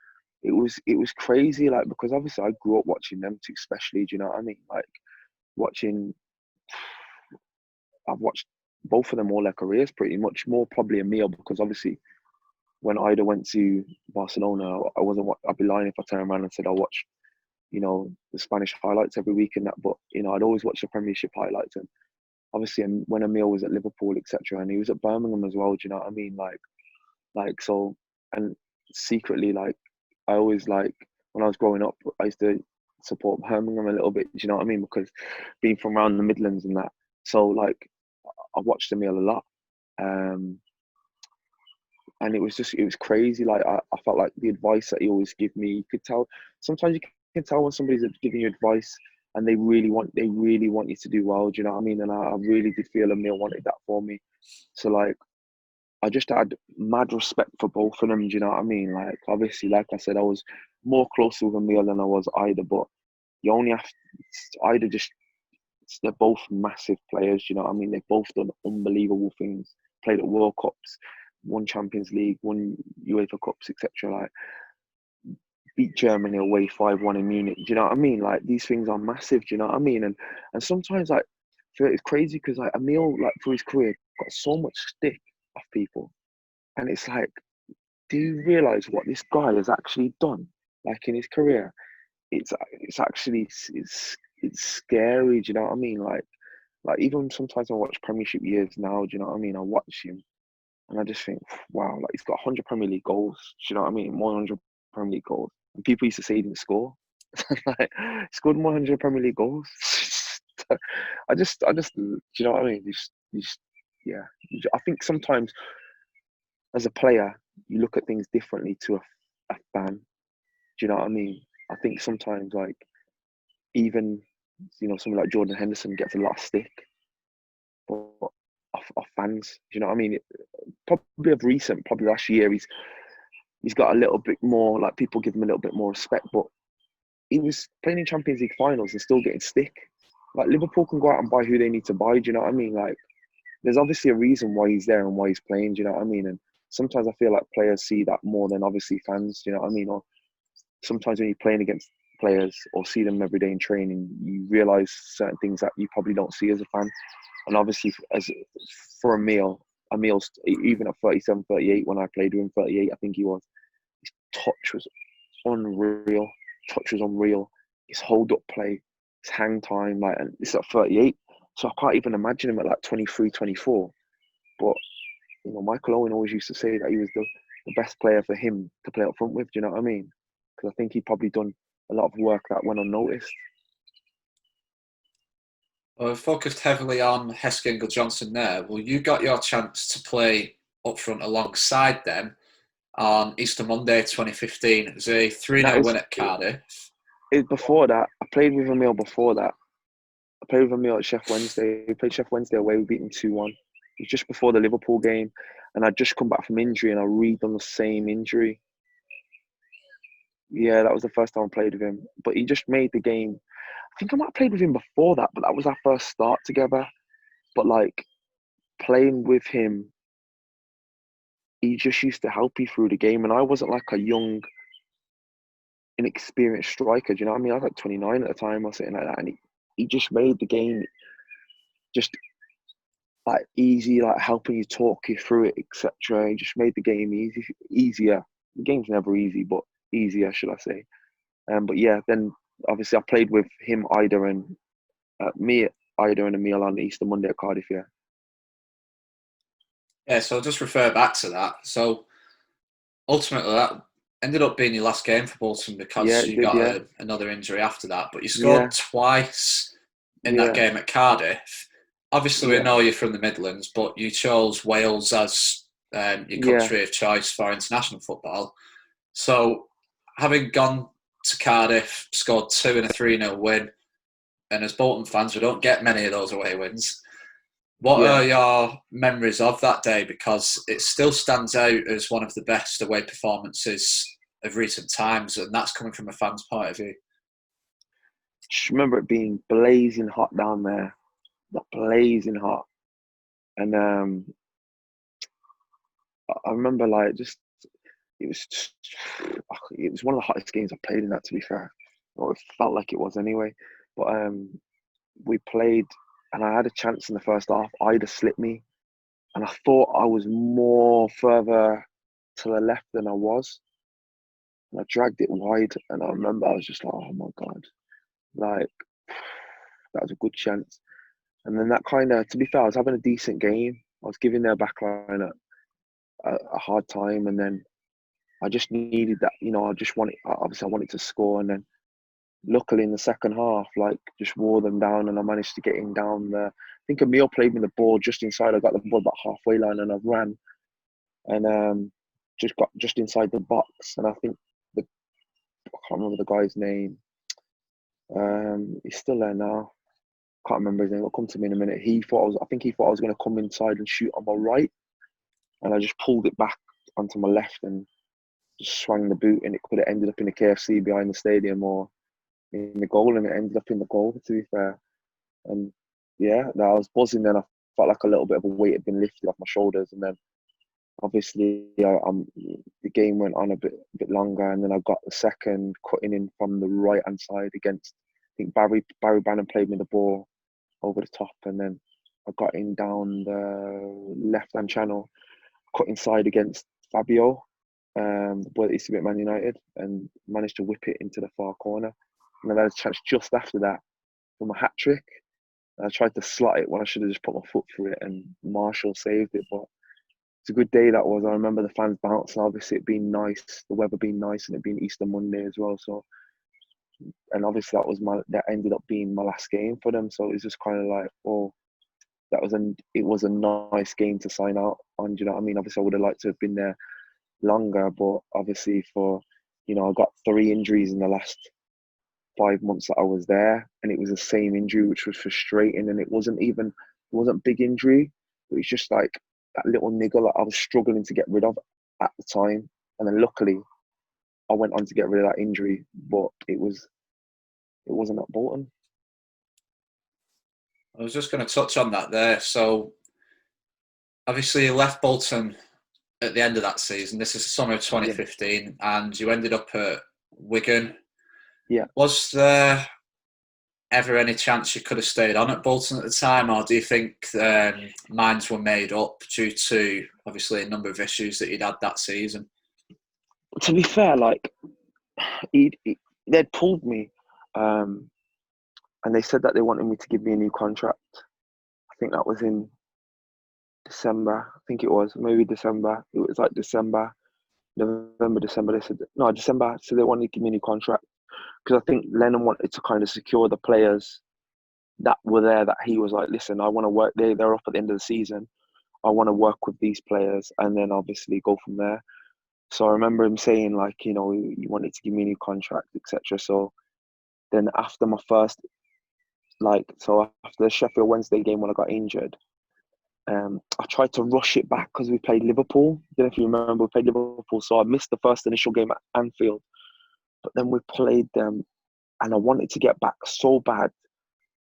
it was crazy, like, because obviously I grew up watching them two, especially. Do you know what I mean? Like I've watched both of them all their careers pretty much, more probably Emil, because obviously when Ida went to Barcelona, I'd be lying if I turned around and said I watched the Spanish highlights every week and that, but I'd always watch the Premiership highlights. And obviously when Emil was at Liverpool, etc., and he was at Birmingham as well. Do you know what I mean? Like so, and secretly, like, I always, like, when I was growing up, I used to support Birmingham a little bit. Do you know what I mean? Because being from around the Midlands and that, so like I watched Emil a lot, and it was crazy. Like I felt like the advice that he always give me, you could tell. Sometimes you can tell when somebody's giving you advice and they really want you to do well. Do you know what I mean? And I really did feel Emil wanted that for me. So like, I just had mad respect for both of them. Do you know what I mean? Like, obviously, like I said, I was more close with Emil than I was Ida, but you only have Ida. They're both massive players. Do you know what I mean? They've both done unbelievable things. Played at World Cups, won Champions League, won UEFA Cups, etc. Like, beat Germany away 5-1 in Munich. Do you know what I mean? Like, these things are massive. Do you know what I mean? And sometimes, like, it's crazy because, like, Emil, like, through his career, got so much stick off people. And it's like, do you realise what this guy has actually done, like in his career? It's actually it's scary. Do you know what I mean? Like even sometimes I watch Premiership years now. Do you know what I mean? I watch him and I just think, wow, like he's got 100 Premier League goals. Do you know what I mean? 100 Premier League goals. And people used to say he didn't score. Like, he scored 100 Premier League goals. Do you know what I mean? Yeah. I think sometimes as a player, you look at things differently to a fan. Do you know what I mean? I think sometimes, like, even, someone like Jordan Henderson gets a lot of stick but off fans. Do you know what I mean? Probably of recent, probably last year, he's got a little bit more, like, people give him a little bit more respect, but he was playing in Champions League finals and still getting stick. Like, Liverpool can go out and buy who they need to buy. Do you know what I mean? Like, there's obviously a reason why he's there and why he's playing. Do you know what I mean? And sometimes I feel like players see that more than obviously fans. Do you know what I mean? Or sometimes when you're playing against players or see them every day in training, you realise certain things that you probably don't see as a fan. And obviously, for Emil's even at 37, 38, when I played with him, 38, I think he was, his touch was unreal. His hold up play, his hang time, like, and it's at 38. So I can't even imagine him at like 23, 24. But Michael Owen always used to say that he was the best player for him to play up front with. Do you know what I mean? Because I think he'd probably done a lot of work that went unnoticed. Well, focused heavily on Hesketh Johnson there. Well, you got your chance to play up front alongside them on Easter Monday 2015. It was a 3-0 win at Cardiff. Before that, I played with Emil before that. I played with Emil at Sheff Wednesday. We played Sheff Wednesday away. We beat him 2-1. It was just before the Liverpool game. And I'd just come back from injury and I redone the same injury. Yeah, that was the first time I played with him. But he just made the game. I think I might have played with him before that, but that was our first start together. But like, playing with him, he just used to help you through the game. And I wasn't like a young, inexperienced striker. Do you know what I mean? I was like 29 at the time or something like that. And he just made the game just like easy, like helping you talk you through it, etc. He just made the game easier. The game's never easy, but easier, should I say? But yeah, then obviously I played with him, Ida, and Ida and Emil on Easter Monday at Cardiff. Yeah. Yeah, so I'll just refer back to that. So ultimately, that ended up being your last game for Bolton because you got another injury after that. But you scored twice in that game at Cardiff. Obviously, we know you're from the Midlands, but you chose Wales as your country of choice for international football. So, having gone to Cardiff, scored 2 in a 3-0 win, and as Bolton fans, we don't get many of those away wins. What are your memories of that day? Because it still stands out as one of the best away performances of recent times, and that's coming from a fan's point of view. Just remember it being blazing hot down there, blazing hot, and I remember like it was one of the hottest games I played in that. To be fair, or it felt like it was anyway. But we played, and I had a chance in the first half. Ida slipped me, and I thought I was more further to the left than I was. And I dragged it wide, and I remember I was just like, oh my God, like that was a good chance. And then that kind of, to be fair, I was having a decent game. I was giving their backline a hard time, and then I just needed that, obviously I wanted to score, and then luckily in the second half, like, just wore them down, and I managed to get in down there. I think Emil played me the ball just inside. I got the ball about halfway line, and I ran, and just got just inside the box, and I think I can't remember the guy's name. He's still there now. Can't remember his name. It'll come to me in a minute. I think he thought I was going to come inside and shoot on my right, and I just pulled it back onto my left and just swung the boot, and it could have ended up in the KFC behind the stadium or in the goal, and it ended up in the goal, to be fair. And yeah, I was buzzing then. I felt like a little bit of a weight had been lifted off my shoulders, and then obviously the game went on a bit longer, and then I got the second, cutting in from the right hand side against, I think Barry Bannon played me the ball over the top, and then I got in down the left hand channel, cut inside against Fabio, the boy that used to be at Man United, and managed to whip it into the far corner. And then I had a chance just after that for my hat trick. I tried to slot it when I should have just put my foot through it, and Marshall saved it. But it's a good day that was. I remember the fans bouncing, obviously it being nice, the weather being nice, and it being Easter Monday as well. So, and obviously that ended up being my last game for them. So it was just kind of like, oh, it was a nice game to sign out on. Do you know what I mean? Obviously, I would have liked to have been there longer, but obviously I got 3 injuries in the last 5 months that I was there, and it was the same injury, which was frustrating. And it wasn't big injury. It was just like that little niggle that I was struggling to get rid of at the time. And then luckily, I went on to get rid of that injury, but it wasn't at Bolton. I was just going to touch on that there. So, obviously, you left Bolton at the end of that season. This is the summer of 2015, and you ended up at Wigan. Yeah. Was there ever any chance you could have stayed on at Bolton at the time, or do you think minds were made up due to, obviously, a number of issues that you'd had that season? To be fair, like, they'd pulled me, and they said that they wanted me to give me a new contract. I think that was in December. I think it was maybe December. It was like December, November, December. They said no, December. So they wanted to give me a new contract because I think Lennon wanted to kind of secure the players that were there. That he was like, listen, I want to work. They're up at the end of the season. I want to work with these players, and then obviously go from there. So I remember him saying like, he wanted to give me a new contract, etc. So then after my first, after the Sheffield Wednesday game when I got injured, I tried to rush it back because we played Liverpool. I don't know if you remember, we played Liverpool. So I missed the first initial game at Anfield. But then we played them, and I wanted to get back so bad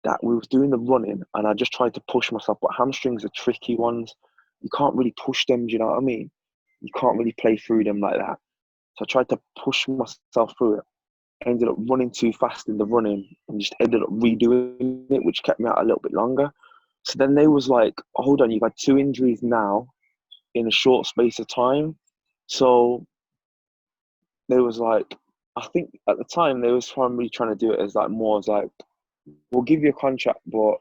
that we was doing the running, and I just tried to push myself. But hamstrings are tricky ones. You can't really push them, do you know what I mean? You can't really play through them like that. So I tried to push myself through it. I ended up running too fast in the running and just ended up redoing it, which kept me out a little bit longer. So then they was like, hold on, you've had 2 injuries now in a short space of time. So they was like, I think at the time they was probably trying to do it as like more as like, we'll give you a contract, but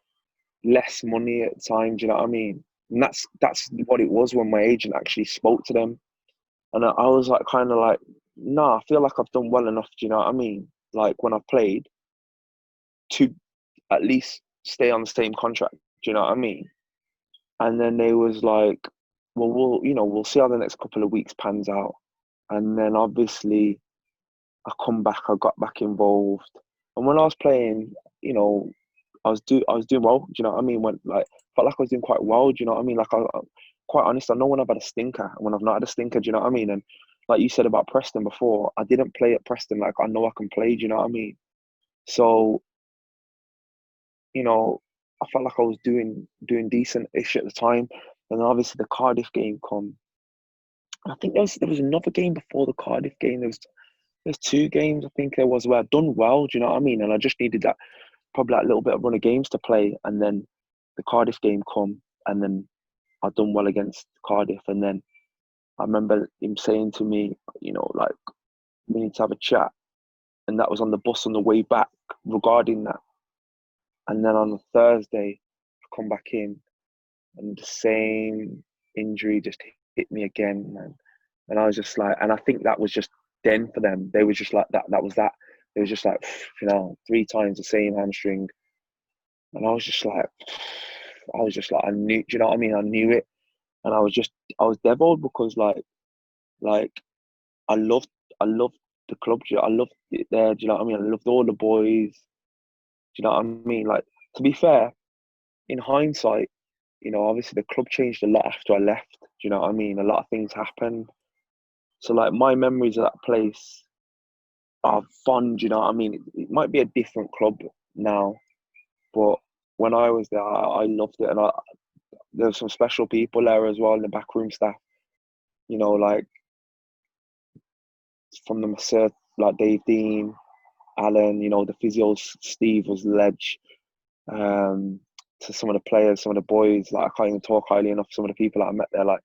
less money at the time. Do you know what I mean? And that's what it was when my agent actually spoke to them. And I was like, kind of like, nah, I feel like I've done well enough. Do you know what I mean? Like when I've played to at least stay on the same contract. Do you know what I mean? And then they was like, well, we'll see how the next couple of weeks pans out. And then obviously I come back, I got back involved. And when I was playing, I was doing well. Do you know what I mean? Felt like I was doing quite well. Do you know what I mean? Like I'm quite honest. I know when I've had a stinker and when I've not had a stinker. Do you know what I mean? And like you said about Preston before, I didn't play at Preston. Like I know I can play. Do you know what I mean? So, I felt like I was doing decent-ish at the time. And then obviously the Cardiff game come. I think there was another game before the Cardiff game. There's 2 games I think there was where I'd done well. Do you know what I mean? And I just needed that probably that little bit of run of games to play. And then the Cardiff game come, and then I'd done well against Cardiff. And then I remember him saying to me, like, we need to have a chat. And that was on the bus on the way back regarding that. And then on the Thursday, I come back in, and the same injury just hit me again, man. And I was just like, and I think that was just then for them. They were just like that. That was that. It was just like, 3 times the same hamstring. And I was just like, I knew, do you know what I mean? I knew it. And I was deviled because like I loved the club. I loved it there. Do you know what I mean? I loved all the boys. Do you know what I mean? Like, to be fair, in hindsight, obviously the club changed a lot after I left. Do you know what I mean? A lot of things happened. So like my memories of that place are fun. Do you know what I mean? It might be a different club now, but when I was there, I loved it. And there were some special people there as well in the backroom staff. Like from the masseur, like Dave Dean, Alan, the physios, Steve was ledge. To some of the players, some of the boys, like I can't even talk highly enough. Some of the people that I met there, like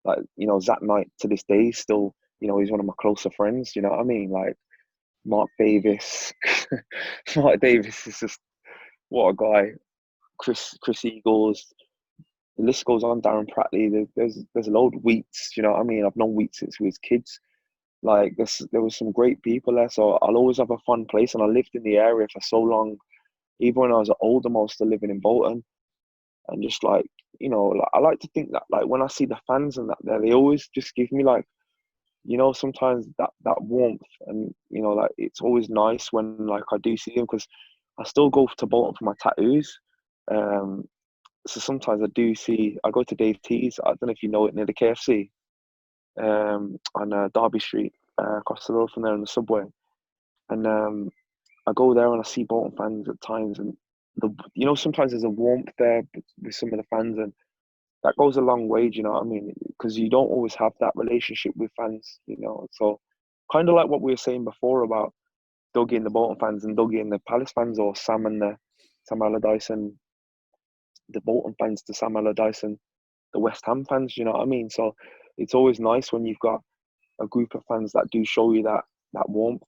like, Zach Knight to this day is still, he's one of my closer friends. You know what I mean? Like Mark Davis, Mark Davis is just what a guy. Chris Eagles. The list goes on. Darren Prattley. There's a load of Wheats. You know what I mean? I've known Wheat since we was kids. Like there was some great people there. So I'll always have a fun place. And I lived in the area for so long. Even when I was older, I was still living in Bolton. And just like, like, I like to think that like when I see the fans and that there, they always just give me like, sometimes that warmth, and like it's always nice when like I do see them, because I still go to Bolton for my tattoos. So sometimes I go to Davies. I don't know if you know it, near the KFC, on Derby Street, across the road from there on the subway, and I go there and I see Bolton fans at times, and sometimes there's a warmth there with some of the fans, and that goes a long way. Do you know what I mean? Because you don't always have that relationship with fans. So kind of like what we were saying before about Dougie and the Bolton fans, and Dougie and the Palace fans, or Sam Allardyce and the Bolton fans to Sam Allardyce and the West Ham fans. You know what I mean? So it's always nice when you've got a group of fans that do show you that warmth.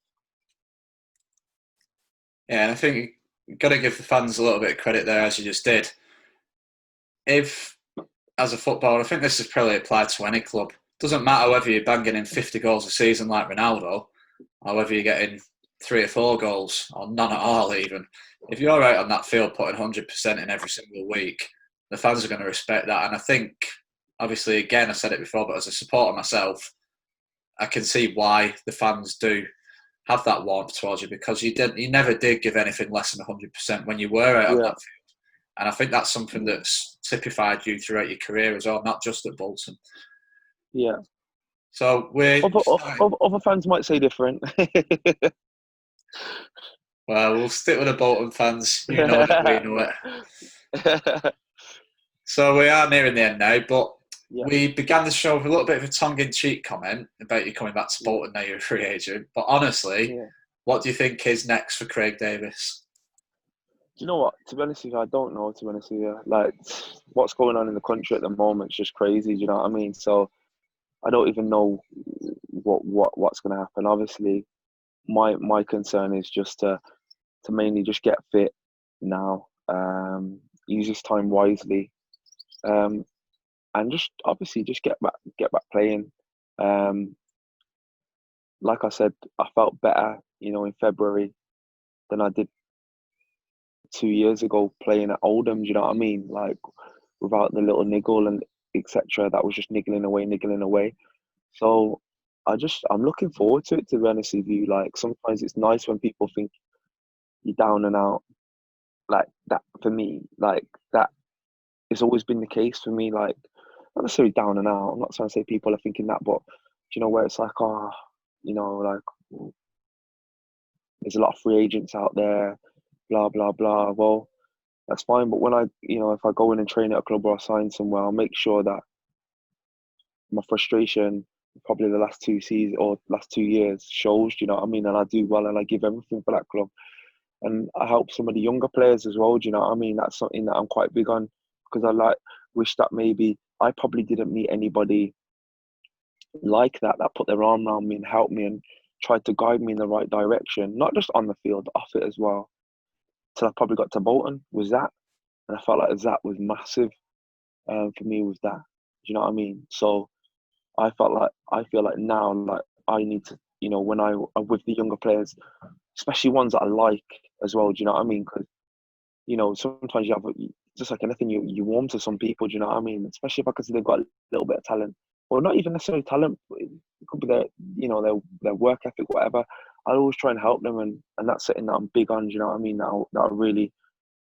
Yeah, and I think you've got to give the fans a little bit of credit there, as you just did. If, as a footballer, I think this is probably applied to any club. Doesn't matter whether you're banging in 50 goals a season like Ronaldo, or whether you're getting 3 or 4 goals, or none at all even. If you're out on that field putting 100% in every single week, the fans are going to respect that. And I think, obviously, again, I said it before, but as a supporter myself, I can see why the fans do have that warmth towards you, because you never did give anything less than 100% when you were out on that field. And I think that's something that's typified you throughout your career as well, not just at Bolton. Yeah. So other fans might say different. Well, we'll stick with the Bolton fans. You know it, we know it. So we are nearing the end now, but we began the show with a little bit of a tongue-in-cheek comment about you coming back to Bolton now you're a free agent. But honestly, what do you think is next for Craig Davies? Do you know what? To be honest with you, I don't know, to be honest with you. Like, what's going on in the country at the moment is just crazy, do you know what I mean? So I don't even know what's going to happen. Obviously, my concern is just to mainly just get fit now, use this time wisely, and just obviously just get back playing. Like I said, I felt better, in February than I did 2 years ago playing at Oldham. Do you know what I mean? Like, without the little niggle and etc. That was just niggling away. So I'm looking forward to it, to be honest with you. Like, sometimes it's nice when people think you're down and out. Like that, for me, like that has always been the case for me. Like, not necessarily down and out. I'm not trying to say people are thinking that, but where it's like, like, there's a lot of free agents out there, blah blah blah. Well, that's fine, but when if I go in and train at a club or I sign somewhere, I'll make sure that my frustration, probably the last 2 seasons or last 2 years, shows. You know what I mean? And I do well, and I give everything for that club. And I help some of the younger players as well. Do you know what I mean? That's something that I'm quite big on, because I wish that maybe I probably didn't meet anybody like that put their arm around me and helped me and tried to guide me in the right direction, not just on the field, off it as well. Till I probably got to Bolton was that, and I felt like that was massive for me with that. Do you know what I mean? So I feel like now, like, I need to, when I'm with the younger players, especially ones that I like as well. Do you know what I mean? Because sometimes you have, just like anything, you warm to some people. Do you know what I mean? Especially because they've got a little bit of talent, or not even necessarily talent. It could be their work ethic, whatever. I always try and help them, and that's something that I'm big on. Do you know what I mean? That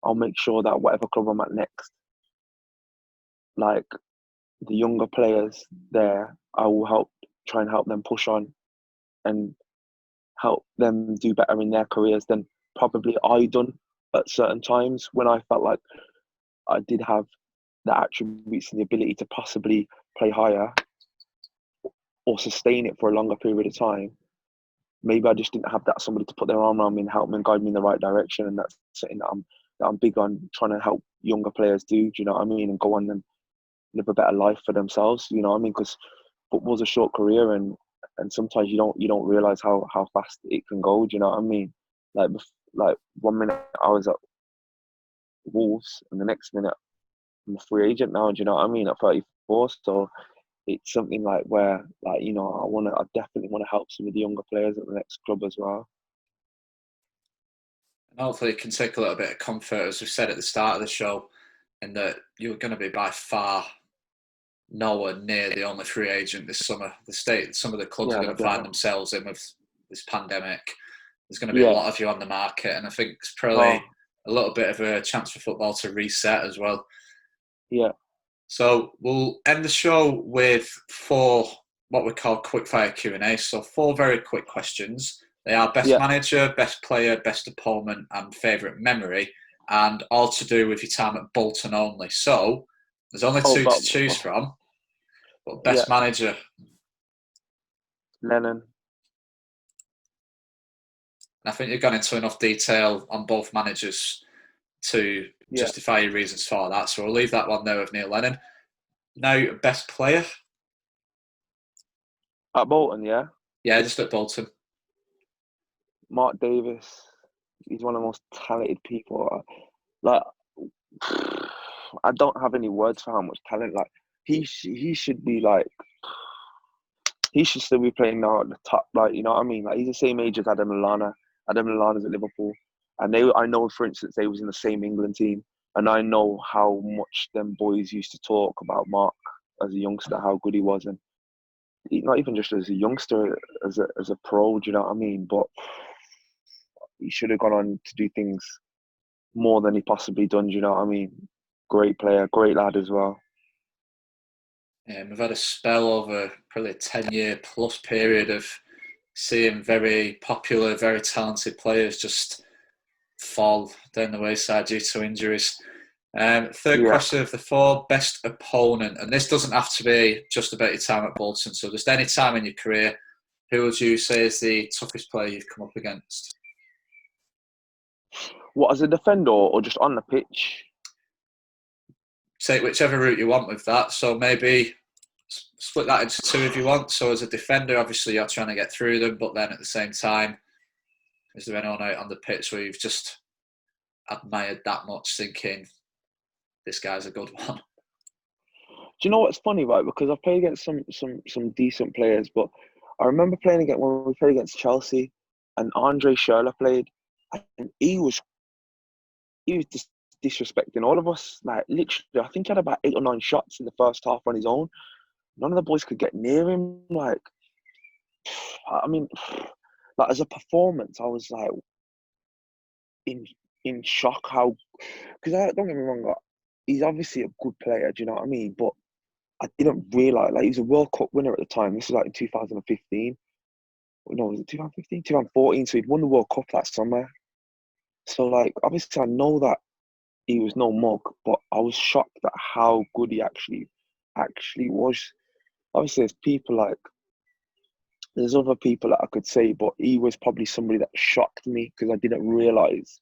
I'll make sure that whatever club I'm at next, like, the younger players there, I will try and help them push on and help them do better in their careers than probably I done at certain times, when I felt like I did have the attributes and the ability to possibly play higher or sustain it for a longer period of time. Maybe I just didn't have that somebody to put their arm around me and help me and guide me in the right direction. And that's something that I'm big on trying to help younger players do. Do you know what I mean? And go on live a better life for themselves. You know what I mean? Because football's a short career, and sometimes you don't realize how fast it can go. Do you know what I mean? Like 1 minute I was at Wolves, and the next minute I'm a free agent now. Do you know what I mean? At 34, so it's something like where, like, you know, I definitely want to help some of the younger players at the next club as well. And hopefully it can take a little bit of comfort, as we said at the start of the show, in that you're going to be by far nowhere near the only free agent this summer. Some of the clubs are Yeah, going to find themselves in with this pandemic. There's going to be a lot of you on the market, and I think it's probably a little bit of a chance for football to reset as well. Yeah. So we'll end the show with 4 what we call quickfire Q&A. So 4 very quick questions. They are best manager, best player, best opponent, and favourite memory, and all to do with your time at Bolton only. So there's only 2 to choose from, but best manager. Lennon. And I think you've gone into enough detail on both managers to justify your reasons for that. So we'll leave that one there with Neil Lennon. Now, best player? At Bolton, yeah? Yeah, just at Bolton. Mark Davies. He's one of the most talented people. Like, I don't have any words for how much talent. Like, he should be like, he should still be playing now at the top. Like, you know what I mean? Like, he's the same age as Adam Lallana. Adam Lallana's at Liverpool, and I know, for instance, they was in the same England team, and I know how much them boys used to talk about Mark as a youngster, how good he was, and not even just as a youngster, as a pro. Do you know what I mean? But he should have gone on to do things more than he possibly done. Do you know what I mean? Great player, great lad as well. We've had a spell over probably a 10-year plus period of seeing very popular, very talented players just fall down the wayside due to injuries. Third question of the 4, best opponent. And this doesn't have to be just about your time at Bolton. So just any time in your career, who would you say is the toughest player you've come up against? What, as a defender or just on the pitch? Take whichever route you want with that. So maybe split that into 2 if you want. So as a defender, obviously you're trying to get through them, but then at the same time, is there anyone out on the pitch where you've just admired that much, thinking this guy's a good one? Do you know what's funny, right? Because I've played against some decent players, but I remember playing against when we played against Chelsea, and Andre Schürrle played, and he was just disrespecting all of us. Like, literally, I think he had about 8 or 9 shots in the first half on his own. None of the boys could get near him. Like, I mean, like, as a performance, I was like in shock how, because don't get me wrong, he's obviously a good player. Do you know what I mean? But I didn't realise, like, he was a World Cup winner at the time. This was like in 2015. No, was it 2015? 2014. So he'd won the World Cup that summer. So, like, obviously I know that he was no mug, but I was shocked at how good he actually was. Obviously, there's other people that I could say, but he was probably somebody that shocked me because I didn't realise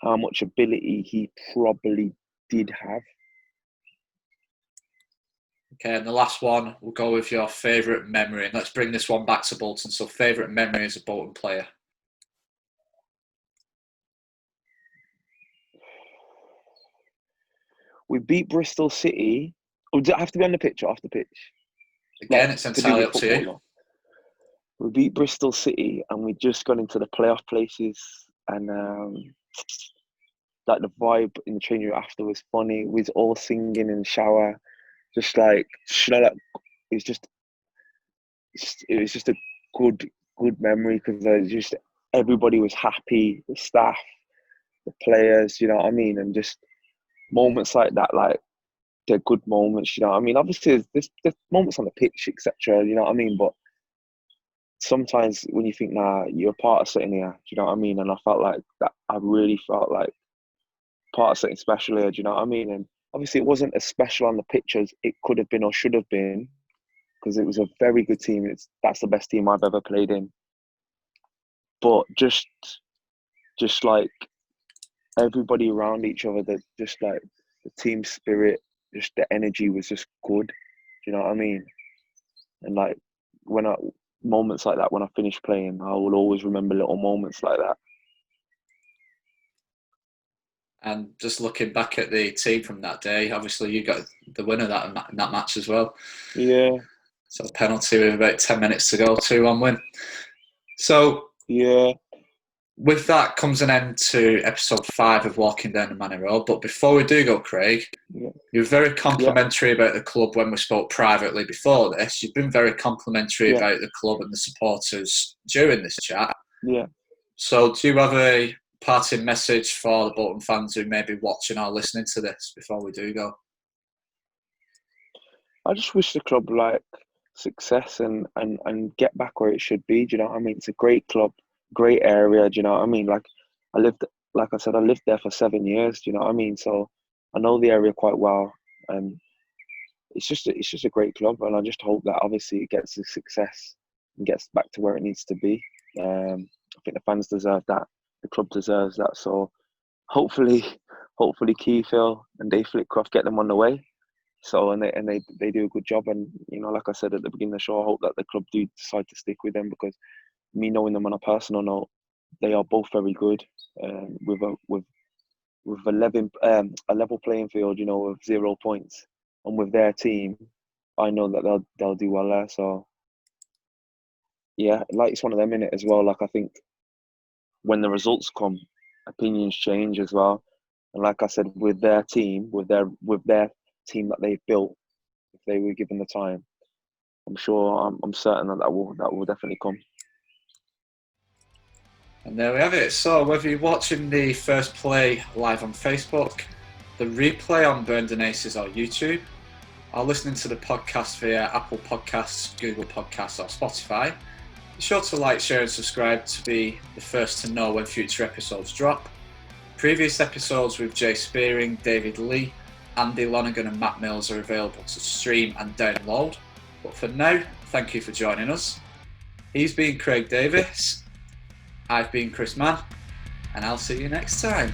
how much ability he probably did have. Okay, and the last one, we'll go with your favourite memory. And let's bring this one back to Bolton. So favourite memory as a Bolton player? We beat Bristol City. Oh, does it have to be on the pitch or off the pitch? Again, it's entirely up to you. Now. We beat Bristol City and we just got into the playoff places, and like the vibe in the training room after was funny. We was all singing in the shower, just like, it was just a good memory because just everybody was happy, the staff, the players, you know what I mean, and just moments like that, like, they're good moments, you know what I mean. Obviously, there's moments on the pitch, etc. You know what I mean, but sometimes when you think, nah, you're part of something here, do you know what I mean? And I felt like that. I really felt like part of something special here, do you know what I mean? And obviously, it wasn't as special on the pitch as it could have been or should have been, because it was a very good team. That's the best team I've ever played in. But just like everybody around each other, that just like the team spirit, just the energy was just good. Do you know what I mean? And like moments like that when I finish playing, I will always remember little moments like that. And just looking back at the team from that day, obviously you got the winner in that match as well. Yeah. So penalty with about 10 minutes to go, 2-1 win. So yeah, with that comes an end to episode 5 of Walking Down the Manny Road. But before we do go, Craig, you were very complimentary about the club when we spoke privately before this. You've been very complimentary about the club and the supporters during this chat. Yeah. So do you have a parting message for the Bolton fans who may be watching or listening to this before we do go? I just wish the club like success and get back where it should be. Do you know what I mean? It's a great club, great area. Do you know what I mean? Like I lived there for 7 years. Do you know what I mean? So I know the area quite well, and it's just a great club. And I just hope that obviously it gets the success and gets back to where it needs to be. I think the fans deserve that. The club deserves that. So hopefully Keith Hill and Dave Flitcroft get them on the way. So and they do a good job, and you know, like I said at the beginning of the show, I hope that the club do decide to stick with them, because me knowing them on a personal note, they are both very good, with a level playing field, you know, of 0 points, and with their team, I know that they'll do well there. So yeah, like it's one of them in it as well. Like I think when the results come, opinions change as well, and like I said, with their team that they've built, if they were given the time, I'm certain that will definitely come. And there we have it. So whether you're watching the first play live on Facebook, the replay on Burnden Aces or YouTube, or listening to the podcast via Apple Podcasts, Google Podcasts or Spotify, be sure to like, share and subscribe to be the first to know when future episodes drop. Previous episodes with Jay Spearing, David Lee, Andy Lonergan and Matt Mills are available to stream and download. But for now, thank you for joining us. He's been Craig Davies, I've been Chris Mann, and I'll see you next time.